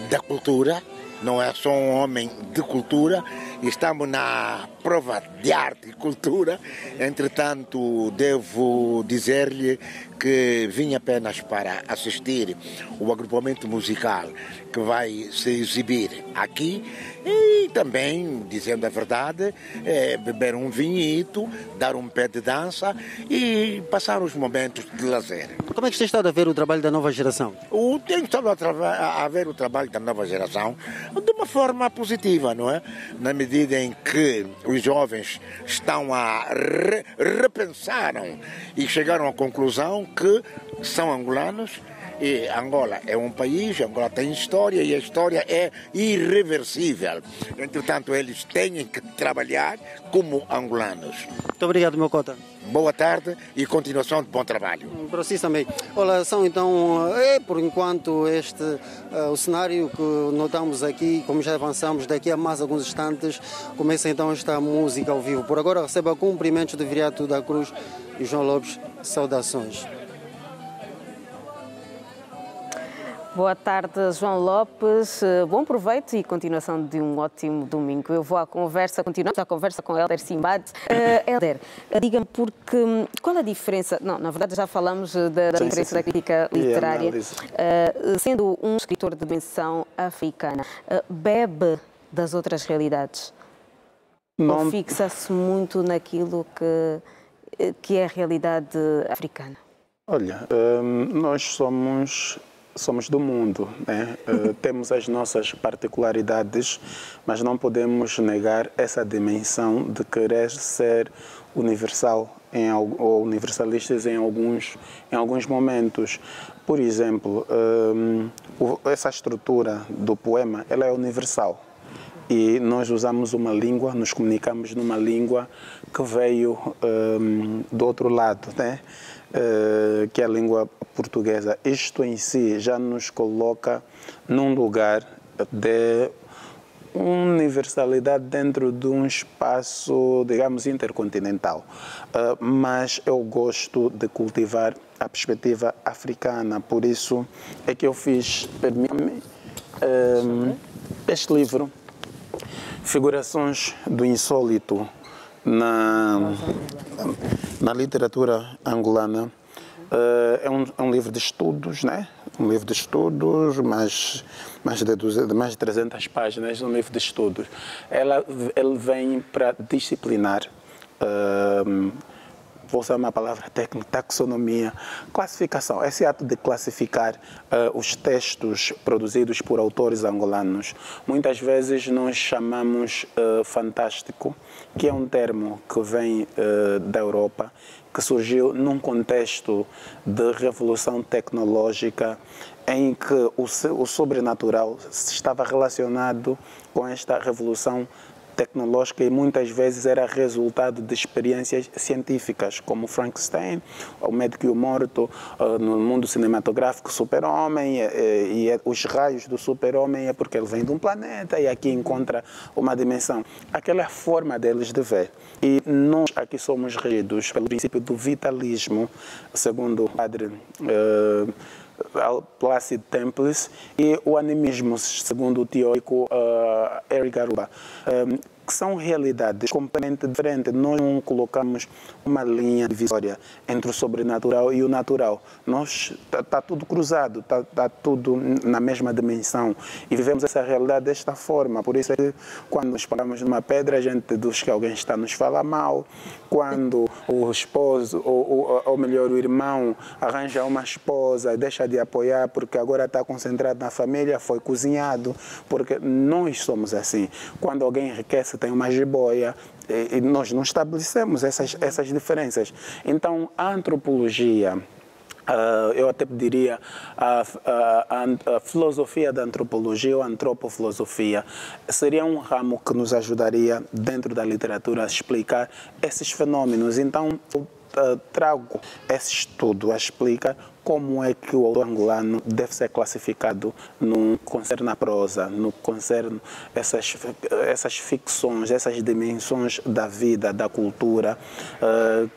da cultura, não é só um homem de cultura. Estamos na prova de arte e cultura. Entretanto, devo dizer-lhe que vim apenas para assistir o agrupamento musical que vai se exibir aqui e também, dizendo a verdade, beber um vinhito, dar um pé de dança e passar os momentos de lazer. Como é que você está a ver o trabalho da nova geração? Tenho estado a ver o trabalho da nova geração de uma forma positiva, não é? Na medida em que os jovens estão a repensaram e chegaram à conclusão que são angolanos. E Angola é um país, Angola tem história e a história é irreversível. Entretanto, eles têm que trabalhar como angolanos. Muito obrigado, meu Cota. Boa tarde e continuação de bom trabalho. Para si também. Olha, são então, por enquanto, o cenário que notamos aqui, como já avançamos, daqui a mais alguns instantes, começa então esta música ao vivo. Por agora, receba cumprimentos do Viriato da Cruz e João Lopes. Saudações. Boa tarde, João Lopes. Bom proveito e continuação de um ótimo domingo. Eu vou à conversa, continuamos a conversa com Hélder Simbad. Hélder, diga-me qual a diferença... Não, na verdade já falamos da diferença da crítica literária. Sendo um escritor de dimensão africana, bebe das outras realidades? Não. Ou fixa-se muito naquilo que é a realidade africana? Olha, nós somos do mundo, né? Temos as nossas particularidades, mas não podemos negar essa dimensão de querer ser universal ou universalistas em alguns momentos. Por exemplo, essa estrutura do poema, ela é universal. E nós usamos uma língua, nos comunicamos numa língua que veio do outro lado, né? Que é a língua portuguesa. Isto em si já nos coloca num lugar de universalidade dentro de um espaço, digamos, intercontinental. Mas eu gosto de cultivar a perspectiva africana, por isso é que eu fiz, permita-me, este livro, Figurações do Insólito na literatura angolana. É um livro de estudos, né? Um livro de estudos, mais de 300 páginas, um livro de estudos. Ele vem para disciplinar, vou usar uma palavra técnica, taxonomia, classificação. Esse ato de classificar os textos produzidos por autores angolanos. Muitas vezes nós chamamos fantástico, que é um termo que vem da Europa, que surgiu num contexto de revolução tecnológica em que o sobrenatural estava relacionado com esta revolução tecnológica e muitas vezes era resultado de experiências científicas, como Frankenstein, o médico e o morto, no mundo cinematográfico, Super-Homem, e os raios do Super-Homem é porque ele vem de um planeta e aqui encontra uma dimensão. Aquela é a forma deles de ver. E nós aqui somos regidos pelo princípio do vitalismo, segundo o padre Plácido Temples, e o animismo, segundo o teórico Eric Garuba. que são realidades completamente diferentes. Nós não colocamos uma linha divisória entre o sobrenatural e o natural. Está tudo cruzado, está tudo na mesma dimensão e vivemos essa realidade desta forma. Por isso é que quando nos paramos numa pedra, a gente deduz que alguém está a nos falar mal. Quando o esposo, ou melhor, o irmão arranja uma esposa, deixa de apoiar porque agora está concentrado na família, foi cozinhado, porque nós somos assim. Quando alguém enriquece, tem uma jiboia, e nós não estabelecemos essas diferenças. Então, a antropologia, eu até diria a filosofia da antropologia ou a antropofilosofia seria um ramo que nos ajudaria dentro da literatura a explicar esses fenômenos. Então, eu trago esse estudo a explicar como é que o autor angolano deve ser classificado no que concerne a prosa, no que concerne essas ficções, essas dimensões da vida, da cultura,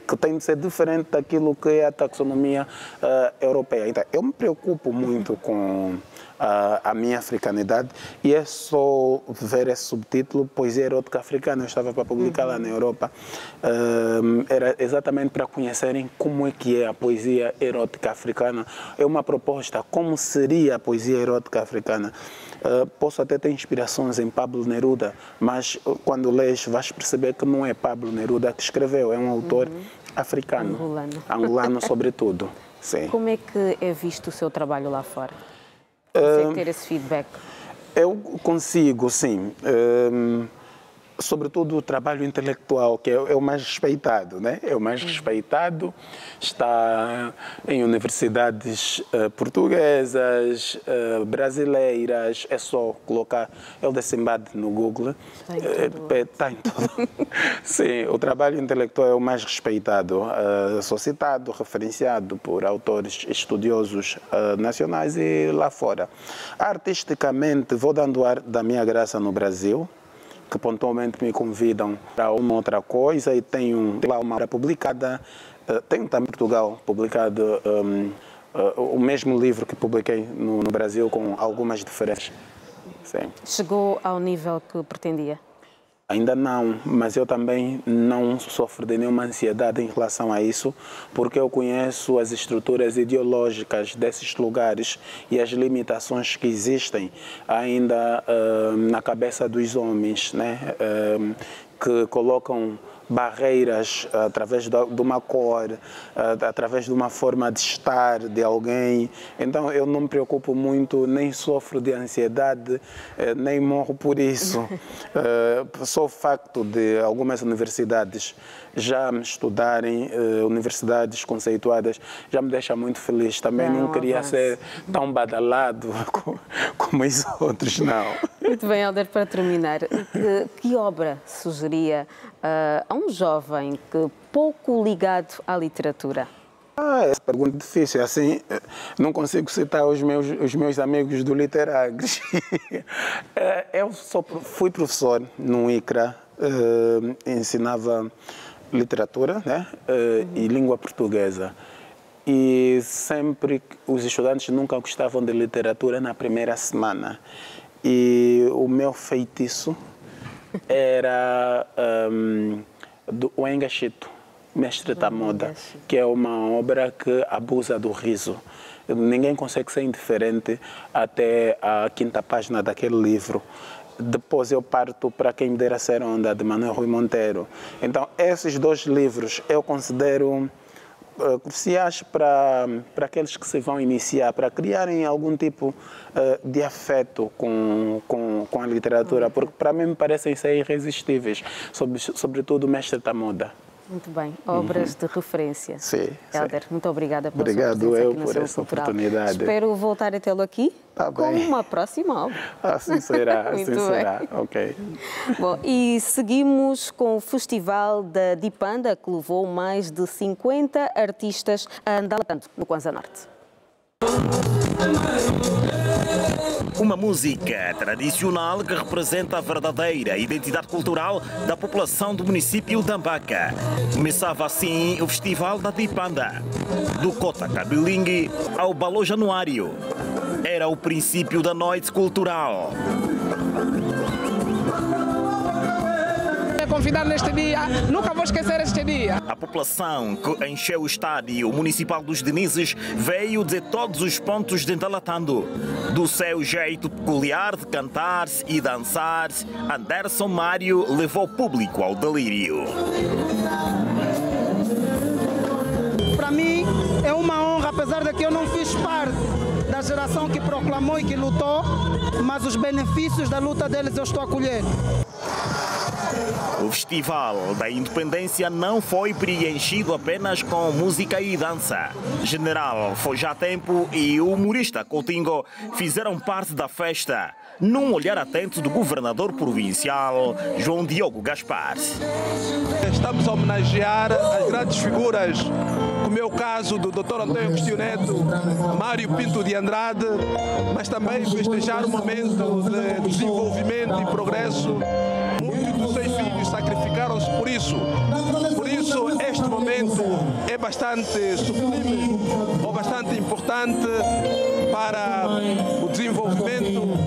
que tem de ser diferente daquilo que é a taxonomia europeia. Então, eu me preocupo muito com a minha africanidade e é só ver esse subtítulo, Poesia Erótica Africana. Eu estava para publicar lá na Europa. Era exatamente para conhecerem como é que é a poesia erótica africana. É uma proposta, como seria a poesia erótica africana. Posso até ter inspirações em Pablo Neruda, mas quando lês vais perceber que não é Pablo Neruda que escreveu, é um autor africano, angolano sobretudo. Sim. Como é que é visto o seu trabalho lá fora? Consegue ter esse feedback? Eu consigo, sim. Sobretudo o trabalho intelectual, que é o mais respeitado, né? É o mais respeitado, está em universidades portuguesas, brasileiras, é só colocar Helder Simbad no Google, está em tudo. Sim, o trabalho intelectual é o mais respeitado, sou citado, referenciado por autores estudiosos nacionais e lá fora. Artisticamente, vou dando ar da minha graça no Brasil, que pontualmente me convidam para uma outra coisa, e tenho lá uma obra publicada, tenho também em Portugal publicado o mesmo livro que publiquei no Brasil, com algumas diferenças. Sim. Chegou ao nível que pretendia? Ainda não, mas eu também não sofro de nenhuma ansiedade em relação a isso, porque eu conheço as estruturas ideológicas desses lugares e as limitações que existem ainda na cabeça dos homens, né? Que colocam barreiras através de uma cor, através de uma forma de estar de alguém. Então eu não me preocupo muito, nem sofro de ansiedade, nem morro por isso. Só o facto de algumas universidades já me estudarem, universidades conceituadas, já me deixa muito feliz. Também não queria ser tão badalado como os outros, não. Muito bem, Helder, para terminar, que obra sugeria a um jovem pouco ligado à literatura? Essa pergunta é difícil, assim, não consigo citar os meus amigos do Literagres. Eu fui professor no ICRA, ensinava literatura, né, e língua portuguesa. E sempre os estudantes nunca gostavam de literatura na primeira semana. E o meu feitiço era do Wenga Chito, Mestre da Moda, que é uma obra que abusa do riso. Ninguém consegue ser indiferente até a 5ª página daquele livro. Depois eu parto para Quem Me Dera Ser Onda, de Manuel Rui Monteiro. Então, esses 2 livros eu considero cruciais para aqueles que se vão iniciar, para criarem algum tipo de afeto com a literatura, porque para mim me parecem ser irresistíveis, sobretudo o Mestre da Moda. Muito bem, obras de referência. Sim. Helder, muito obrigada pela Obrigado sua presença eu aqui por essa oportunidade. Espero voltar a tê-lo aqui com uma próxima obra. Assim será, assim será. Ok. Bom, e seguimos com o Festival da Dipanda, que levou mais de 50 artistas a andar no Kwanza Norte. Uma música tradicional que representa a verdadeira identidade cultural da população do município de Ambaca. Começava assim o Festival da Dipanda, do Cota Cabilingue ao Balô Januário. Era o princípio da noite cultural. convidar neste dia, nunca vou esquecer este dia. A população que encheu o estádio municipal dos Denizes veio de todos os pontos de Ndalatando. Do seu jeito peculiar de cantar e dançar, Anderson Mário levou o público ao delírio. Para mim é uma honra, apesar de que eu não fiz parte da geração que proclamou e que lutou, mas os benefícios da luta deles eu estou a colher. O Festival da Independência não foi preenchido apenas com música e dança. General Foja Tempo e o humorista Coutinho fizeram parte da festa, num olhar atento do governador provincial, João Diogo Gaspar. Estamos a homenagear as grandes figuras, como é o caso do Dr. Antônio Agostinho Neto, Mário Pinto de Andrade, mas também festejar o momento de desenvolvimento e progresso. Muitos dos seus filhos sacrificaram-se por isso. Por isso, este momento é bastante sublime ou bastante importante para o desenvolvimento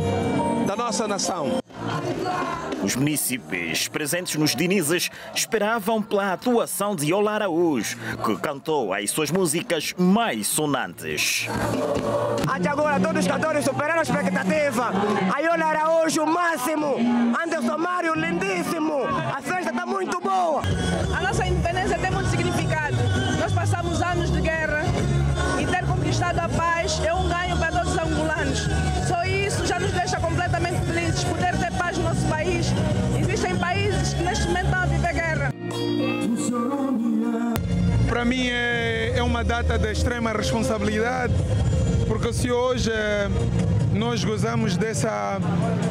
da nossa nação. Os munícipes presentes nos Denizes esperavam pela atuação de Yola Araújo, que cantou as suas músicas mais sonantes. Até agora todos os cantores superaram a expectativa. A Yola Araújo, o máximo. Anderson Mário, lindíssimo. A festa está muito boa. A nossa independência tem muito significado. Nós passamos anos de guerra e ter conquistado a paz é um ganho para todos os angolanos. Só isso já nos deixa completamente felizes. Poder ter paz no nosso país. Existem países que neste momento estão a viver guerra. Para mim é uma data de extrema responsabilidade, porque se hoje nós gozamos dessa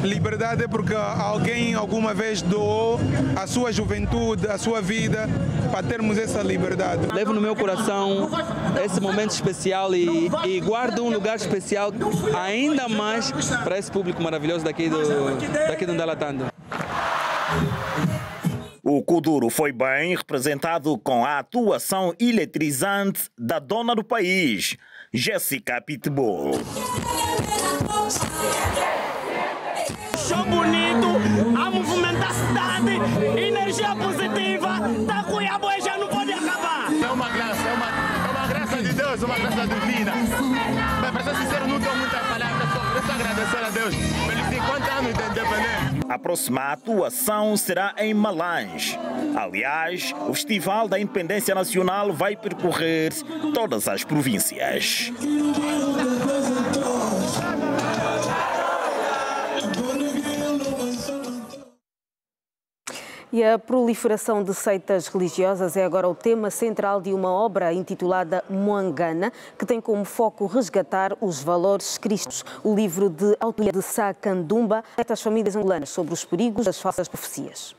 liberdade é porque alguém alguma vez doou a sua juventude, a sua vida, para termos essa liberdade. Levo no meu coração esse momento especial e guardo um lugar especial ainda mais para esse público maravilhoso daqui do Ndalatando. O Kuduro foi bem representado com a atuação eletrizante da dona do país, Jéssica Pitbull. Show bonito, a movimentar a cidade, energia positiva, da Cuiabá já não pode acabar. É uma graça de Deus, uma graça divina. Mas para ser sincero, não tenho muitas palavras, só agradecer a Deus pelos 50 anos de independência. A próxima atuação será em Malange. Aliás, o Festival da Independência Nacional vai percorrer todas as províncias. E a proliferação de seitas religiosas é agora o tema central de uma obra intitulada Muangana, que tem como foco resgatar os valores cristãos. O livro de autoria de Sá Candumba alerta as famílias angolanas sobre os perigos das falsas profecias.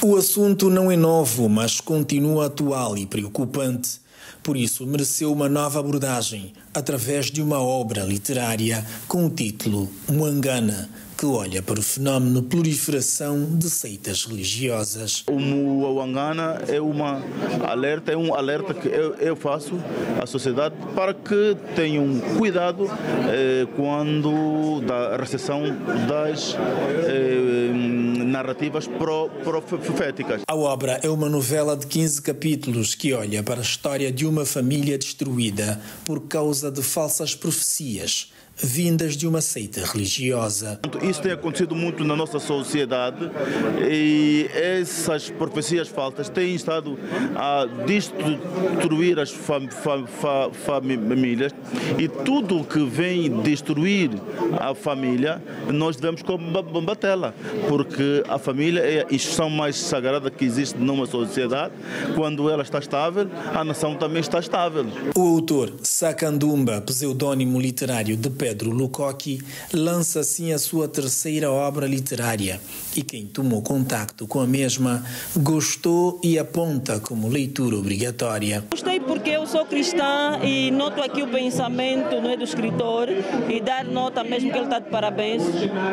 O assunto não é novo, mas continua atual e preocupante. Por isso, mereceu uma nova abordagem, através de uma obra literária com o título Muangana, que olha para o fenómeno proliferação de seitas religiosas. O Muangana é um alerta que eu faço à sociedade para que tenham cuidado quando da recepção das narrativas proféticas. A obra é uma novela de 15 capítulos que olha para a história de uma família destruída por causa de falsas profecias vindas de uma seita religiosa. Isso tem acontecido muito na nossa sociedade e essas profecias falsas têm estado a destruir as famílias, e tudo que vem destruir a família nós devemos combatê-la, porque a família é a instituição mais sagrada que existe numa sociedade. Quando ela está estável, a nação também está estável. O autor Sá Candumba, pseudónimo literário de Pedro Lucoqui, lança assim a sua terceira obra literária e quem tomou contacto com a mesma gostou e aponta como leitura obrigatória. Gostei porque eu sou cristã e noto aqui o pensamento, não é, do escritor, e dar nota mesmo que ele está de parabéns.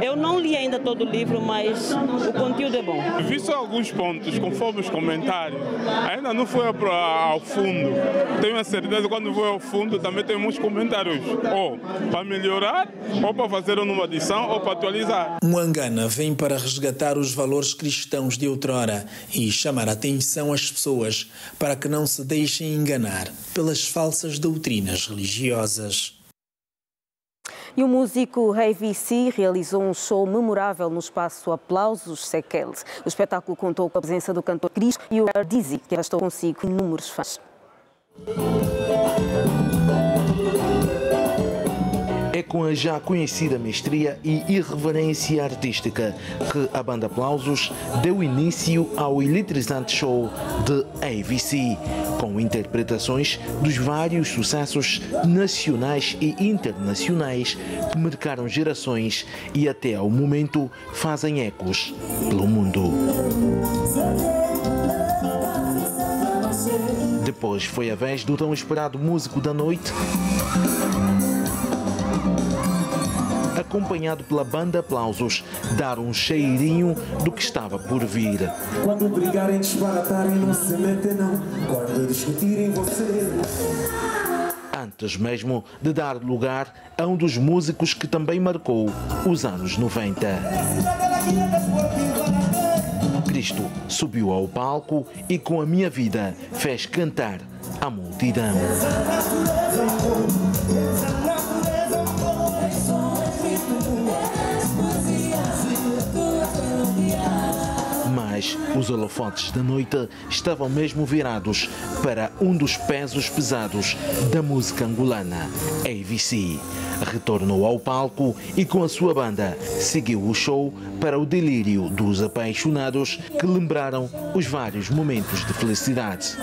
Eu não li ainda todo o livro, mas o conteúdo é bom. Vi só alguns pontos, conforme os comentários. Ainda não foi ao fundo. Tenho a certeza que quando vou ao fundo também tem muitos comentários. Para me melhorar, ou para fazer uma adição, ou para atualizar. Mwangana vem para resgatar os valores cristãos de outrora e chamar a atenção às pessoas para que não se deixem enganar pelas falsas doutrinas religiosas. E o músico AVC realizou um show memorável no espaço Aplausos Sequel. O espetáculo contou com a presença do cantor Cris e o Dizzy, que arrastou consigo inúmeros fãs. É com a já conhecida mestria e irreverência artística que a banda Aplausos deu início ao eletrizante show de AVC, com interpretações dos vários sucessos nacionais e internacionais que marcaram gerações e até ao momento fazem ecos pelo mundo. Depois foi a vez do tão esperado músico da noite, acompanhado pela banda Aplausos, dar um cheirinho do que estava por vir. Quando brigarem, disparatarem, não se metem não. Quando discutirem, você... Antes mesmo de dar lugar a um dos músicos que também marcou os anos 90. Cristo subiu ao palco e com a minha vida fez cantar a multidão. Mas os holofotes da noite estavam mesmo virados para um dos pesos pesados da música angolana, AVC. Retornou ao palco e com a sua banda seguiu o show para o delírio dos apaixonados que lembraram os vários momentos de felicidade.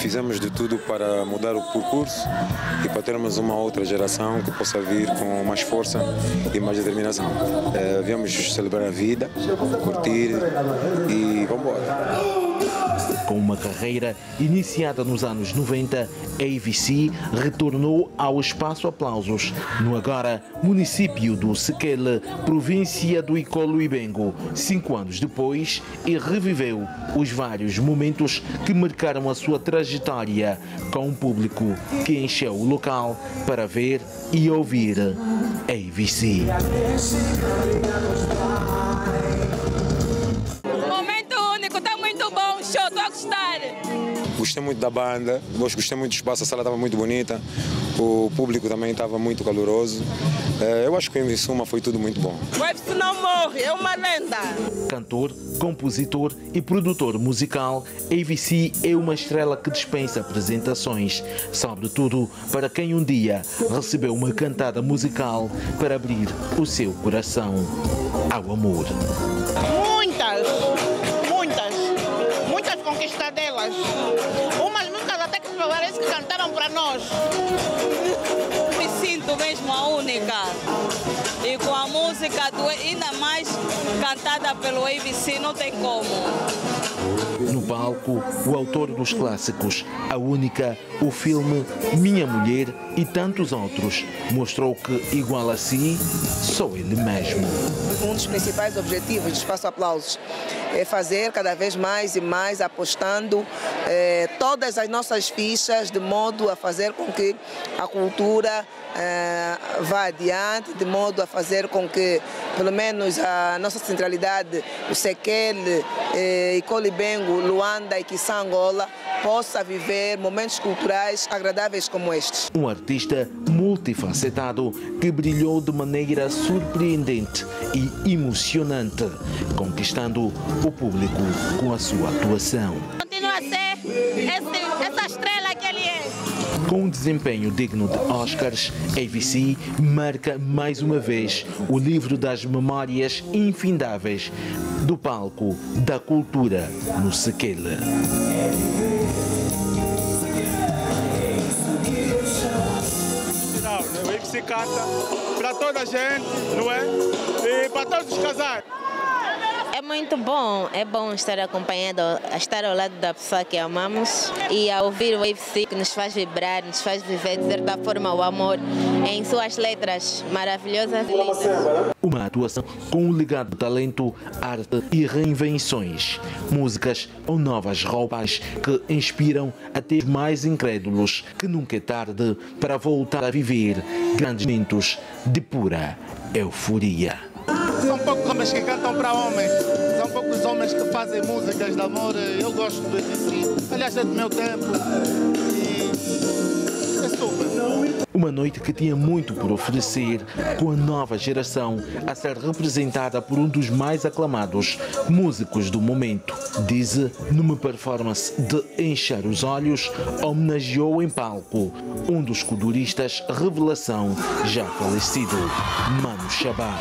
Fizemos de tudo para mudar o percurso e para termos uma outra geração que possa vir com mais força e mais determinação. Viemos celebrar a vida, curtir e vamos embora. Com uma carreira iniciada nos anos 90, AVC retornou ao Espaço Aplausos, no agora município do Sequel, província do Icolo-Ibengo, 5 anos depois, e reviveu os vários momentos que marcaram a sua trajetória, com um público que encheu o local para ver e ouvir AVC. Gostei muito da banda, gostei muito do espaço, a sala estava muito bonita, o público também estava muito caloroso. Eu acho que o Suma foi tudo muito bom. O AVC não morre, é uma lenda. Cantor, compositor e produtor musical, AVC é uma estrela que dispensa apresentações, sobretudo para quem um dia recebeu uma cantada musical para abrir o seu coração ao amor. Muitas conquistas delas. Umas músicas até que parece que cantaram para nós. Me sinto mesmo a única. E com a música, ainda mais cantada pelo AVC, não tem como. No palco, o autor dos clássicos, a única, o filme Minha Mulher e tantos outros, mostrou que, igual a si, sou ele mesmo. Um dos principais objetivos do Espaço Aplausos é fazer cada vez mais e mais, apostando todas as nossas fichas de modo a fazer com que a cultura vá adiante, de modo a fazer com que, pelo menos, a nossa centralidade, o Sequel, Icolo-Ibengo, Luanda e Quiçá Angola, possa viver momentos culturais agradáveis como estes. Um artista multifacetado que brilhou de maneira surpreendente e emocionante, conquistando o público com a sua atuação. Continua a ser essa estrela que ele é. Com um desempenho digno de Oscars, AVC marca mais uma vez o livro das memórias infindáveis do palco da cultura no Sequel. O AVC canta para toda a gente, não é? E para todos os casais. É muito bom, é bom estar acompanhado, estar ao lado da pessoa que amamos e a ouvir o AVC que nos faz vibrar, nos faz viver de certa forma o amor em suas letras maravilhosas. Uma atuação com um legado de talento, arte e reinvenções. Músicas ou novas roupas que inspiram até os mais incrédulos que nunca é tarde para voltar a viver grandes momentos de pura euforia. São poucos homens que cantam para homens, são poucos homens que fazem músicas de amor. Eu gosto do EVC, aliás é do meu tempo e é super. Uma noite que tinha muito por oferecer, com a nova geração a ser representada por um dos mais aclamados músicos do momento. Diz, numa performance de encher os olhos, homenageou em palco um dos coduristas revelação já falecido, Mano Chabá.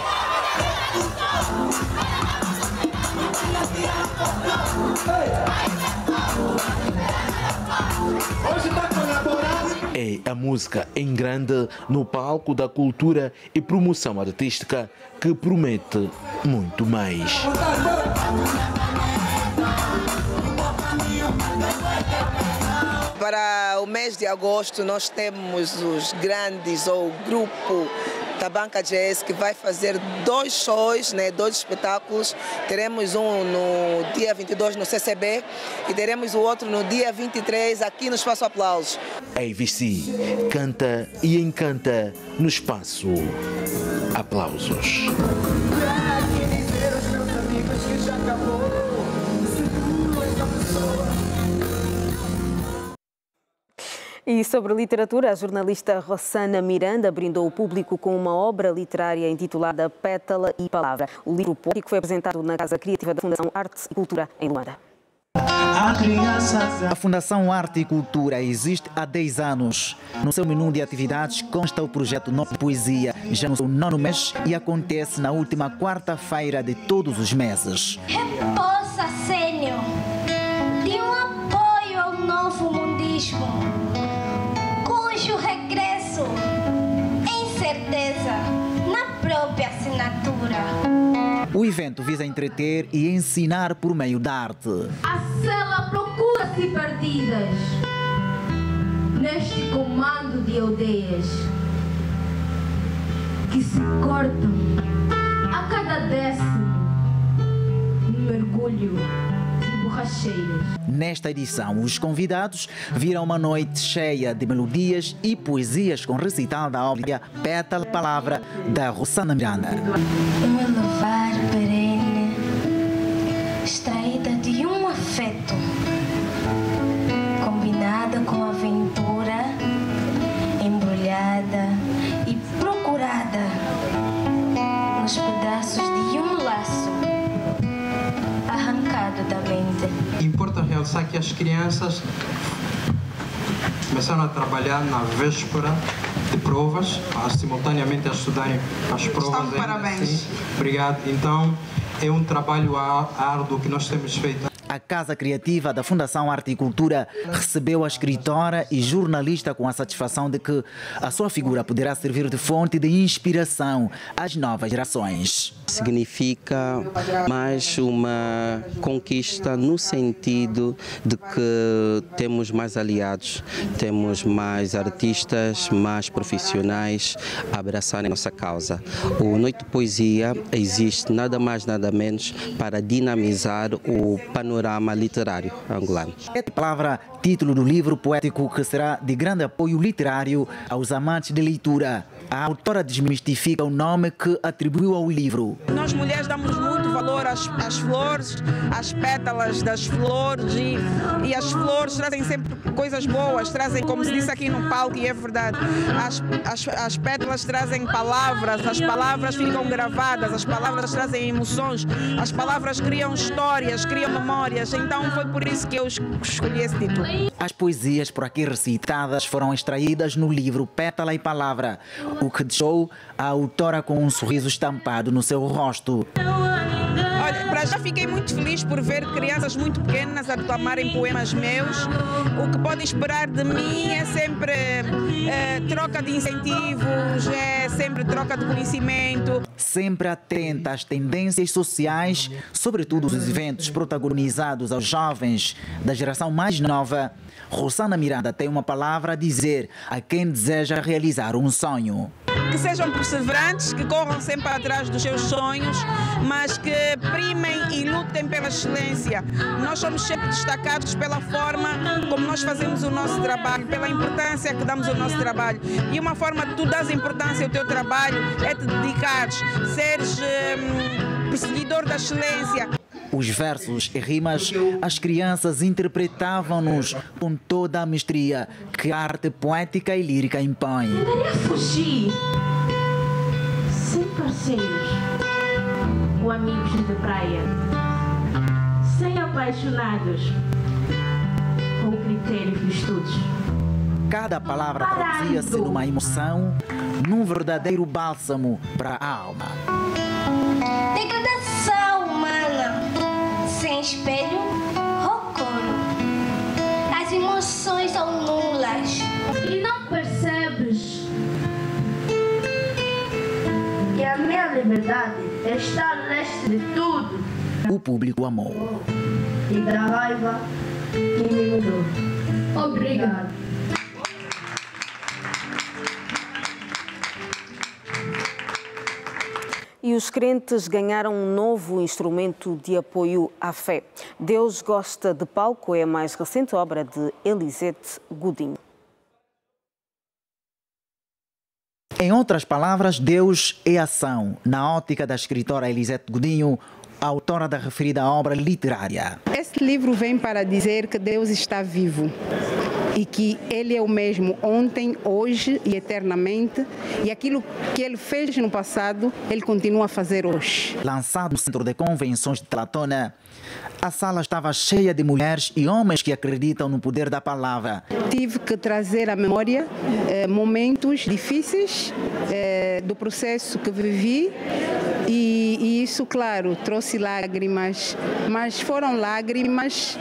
É a música em grande no palco da cultura e promoção artística que promete muito mais. Para o mês de agosto nós temos os grandes ou o grupo Tabanca Jazz, que vai fazer 2 shows, 2 espetáculos. Teremos um no dia 22 no CCB e teremos o outro no dia 23 aqui no Espaço Aplausos. A EVC canta e encanta no Espaço Aplausos. E sobre literatura, a jornalista Rossana Miranda brindou o público com uma obra literária intitulada Pétala e Palavra. O livro poético foi apresentado na Casa Criativa da Fundação Arte e Cultura, em Luanda. A Fundação Arte e Cultura existe há 10 anos. No seu menu de atividades consta o projeto Noite de Poesia, já no seu 9º mês, e acontece na última quarta-feira de todos os meses. Reposa, Senhor, de um apoio ao novo mundismo, cujo regresso é incerteza na própria assinatura. O evento visa entreter e ensinar por meio da arte. A cela procura-se perdidas neste comando de aldeias que se cortam a cada 10º mergulho de borracheiras. Nesta edição, os convidados viram uma noite cheia de melodias e poesias com recital da obra Pétala e Palavra, da Rossana Miranda. Um elevar perene, extraída de um afeto, combinada com aventura, embrulhada e procurada nos pedaços de um laço arrancado da mente. Importa realçar que as crianças começaram a trabalhar na véspera de provas, simultaneamente a estudarem as provas. Estão parabéns. Assim. Obrigado. Então, é um trabalho árduo que nós temos feito. A Casa Criativa da Fundação Arte e Cultura recebeu a escritora e jornalista com a satisfação de que a sua figura poderá servir de fonte de inspiração às novas gerações. Significa mais uma conquista no sentido de que temos mais aliados, temos mais artistas, mais profissionais a abraçarem nossa causa. O Noite de Poesia existe nada mais, nada menos para dinamizar o panorama literário angolano. A palavra, título do livro poético que será de grande apoio literário aos amantes de leitura. A autora desmistifica o nome que atribuiu ao livro. Nós mulheres damos muito valor às flores, às pétalas das flores e as flores trazem sempre coisas boas, trazem, como se disse aqui no palco, e é verdade, as pétalas trazem palavras, as palavras ficam gravadas, as palavras trazem emoções, as palavras criam histórias, criam memórias, então foi por isso que eu escolhi esse título. As poesias por aqui recitadas foram extraídas no livro Pétala e Palavra, o que deixou a autora com um sorriso estampado no seu rosto. Olha, para já fiquei muito feliz por ver crianças muito pequenas a declamarem poemas meus. O que podem esperar de mim é sempre troca de incentivos, é sempre troca de conhecimento. Sempre atenta às tendências sociais, sobretudo os eventos protagonizados aos jovens da geração mais nova, Rosana Miranda tem uma palavra a dizer a quem deseja realizar um sonho. Que sejam perseverantes, que corram sempre atrás dos seus sonhos, mas que primem e lutem pela excelência. Nós somos sempre destacados pela forma como nós fazemos o nosso trabalho, pela importância que damos ao nosso trabalho. E uma forma de tu dares importância ao teu trabalho é te dedicares, seres perseguidor da excelência. Os versos e rimas, as crianças interpretavam-nos com toda a mestria que a arte poética e lírica impõe. Poderia fugir sem parceiros ou amigos de praia, sem apaixonados com o critério dos estudos. Cada palavra traduzia-se numa emoção, num verdadeiro bálsamo para a alma. Degradação humana, sem espelho ou coro. As emoções são nulas. E não percebes que a minha liberdade está a leste de tudo. O público amou. E da raiva que me mudou. Obrigado. E os crentes ganharam um novo instrumento de apoio à fé. Deus Gosta de Palco é a mais recente obra de Elisete Godinho. Em outras palavras, Deus é ação, na ótica da escritora Elisete Godinho, autora da referida obra literária. Este livro vem para dizer que Deus está vivo e que Ele é o mesmo ontem, hoje e eternamente, e aquilo que Ele fez no passado, Ele continua a fazer hoje. Lançado no Centro de Convenções de Tlatona, a sala estava cheia de mulheres e homens que acreditam no poder da palavra. Tive que trazer à memória momentos difíceis do processo que vivi e isso, claro, trouxe lágrimas, mas foram lágrimas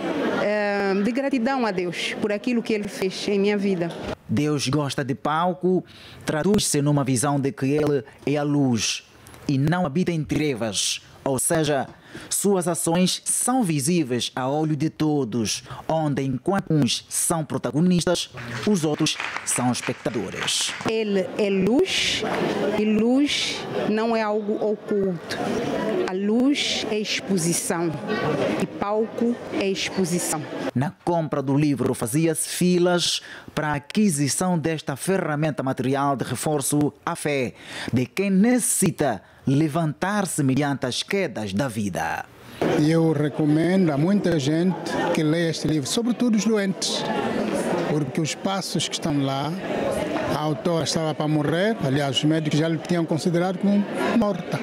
de gratidão a Deus por aquilo que Ele fez em minha vida. Deus Gosta de Palco traduz-se numa visão de que Ele é a luz e não habita em trevas, ou seja, suas ações são visíveis a olho de todos, onde enquanto uns são protagonistas, os outros são espectadores. Ele é luz e luz não é algo oculto. A luz é exposição e palco é exposição. Na compra do livro fazia-se filas para a aquisição desta ferramenta material de reforço à fé de quem necessita levantar-se mediante as quedas da vida. Eu recomendo a muita gente que leia este livro, sobretudo os doentes, porque os passos que estão lá, a autora estava para morrer, aliás, os médicos já lhe tinham considerado como morta.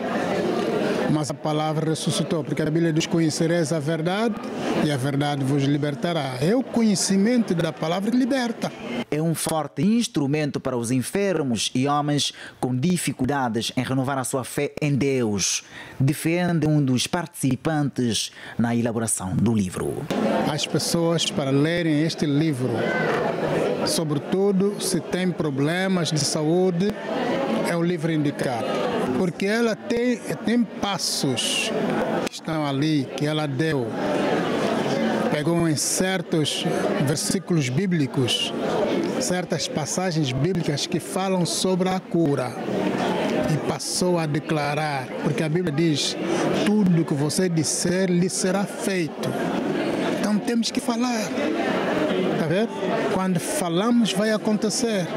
Mas a palavra ressuscitou, porque a Bíblia diz: conhecereis a verdade e a verdade vos libertará. É o conhecimento da palavra que liberta. É um forte instrumento para os enfermos e homens com dificuldades em renovar a sua fé em Deus, defende um dos participantes na elaboração do livro. As pessoas, para lerem este livro, sobretudo se têm problemas de saúde, é o livro indicado. Porque ela tem passos que estão ali, que ela deu. Pegou em certos versículos bíblicos, certas passagens bíblicas que falam sobre a cura. E passou a declarar, porque a Bíblia diz: tudo que você disser lhe será feito. Então temos que falar. Está vendo? Quando falamos, vai acontecer.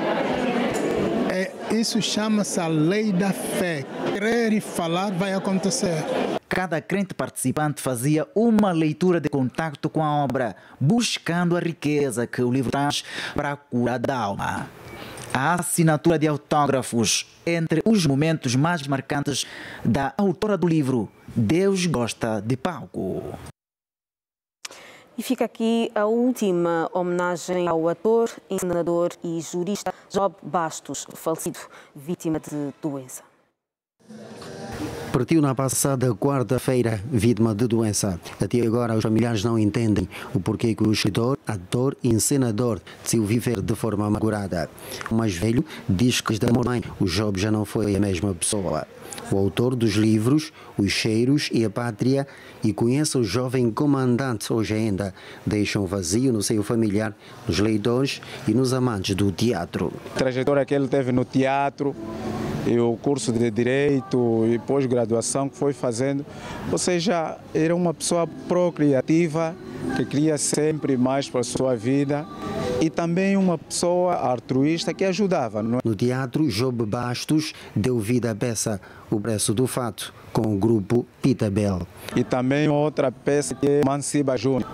Isso chama-se a lei da fé. Crer e falar vai acontecer. Cada crente participante fazia uma leitura de contacto com a obra, buscando a riqueza que o livro traz para a cura da alma. A assinatura de autógrafos entre os momentos mais marcantes da autora do livro, Deus Gosta de Palco. E fica aqui a última homenagem ao ator, encenador e jurista Job Bastos, falecido, vítima de doença. Partiu na passada quarta-feira, vítima de doença. Até agora, os familiares não entendem o porquê que o escritor, ator e encenador decidiu viver de forma amargurada. O mais velho diz que desde a morte da mãe, o Job já não foi a mesma pessoa. o autor dos livros Os Cheiros e a Pátria, e conheça o jovem comandante. Hoje ainda deixa um vazio no seio familiar, nos leitores e nos amantes do teatro. A trajetória que ele teve no teatro e o curso de Direito e pós-graduação que foi fazendo, ou seja, era uma pessoa procriativa que queria sempre mais para a sua vida e também uma pessoa altruísta que ajudava. No teatro, Job Bastos deu vida à peça O Preço do Fato, com o grupo Pitabel. E também outra peça que é Mansiba Júnior.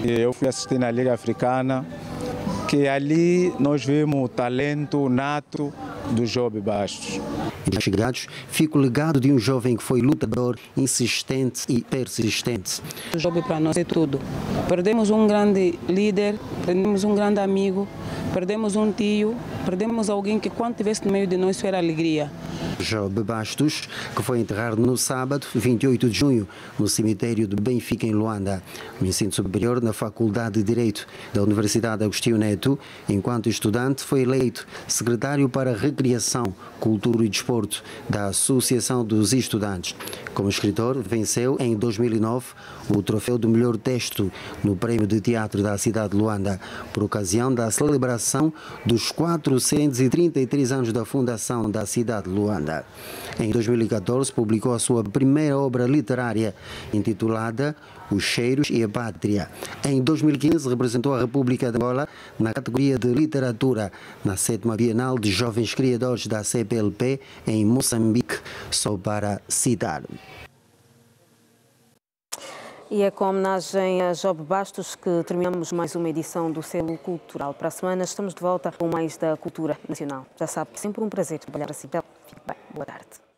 Eu fui assistir na Liga Africana, que ali nós vimos o talento nato do Job Bastos. Chegados, fica o legado de um jovem que foi lutador, insistente e persistente. O Job para nós é tudo. Perdemos um grande líder, perdemos um grande amigo, perdemos um tio, perdemos alguém que quando estivesse no meio de nós isso era alegria. Job Bastos, que foi enterrado no sábado, 28 de junho, no cemitério de Benfica, em Luanda. No ensino superior, na Faculdade de Direito da Universidade Agostinho Neto, enquanto estudante, foi eleito secretário para a Recreação, Cultura e Desporto da Associação dos Estudantes. Como escritor, venceu em 2009 o troféu do melhor texto no Prémio de Teatro da cidade de Luanda, por ocasião da celebração dos 433 anos da fundação da cidade de Luanda. Em 2014, publicou a sua primeira obra literária, intitulada Os Cheiros e a Pátria. Em 2015, representou a República de Angola na categoria de literatura, na 7ª Bienal de Jovens Criadores da CPLP, em Moçambique, só para citar. E é com homenagem a Job Bastos que terminamos mais uma edição do Selo Cultural. Para a semana estamos de volta com mais da cultura nacional. Já sabe, é sempre um prazer trabalhar assim. Fique bem. Boa tarde.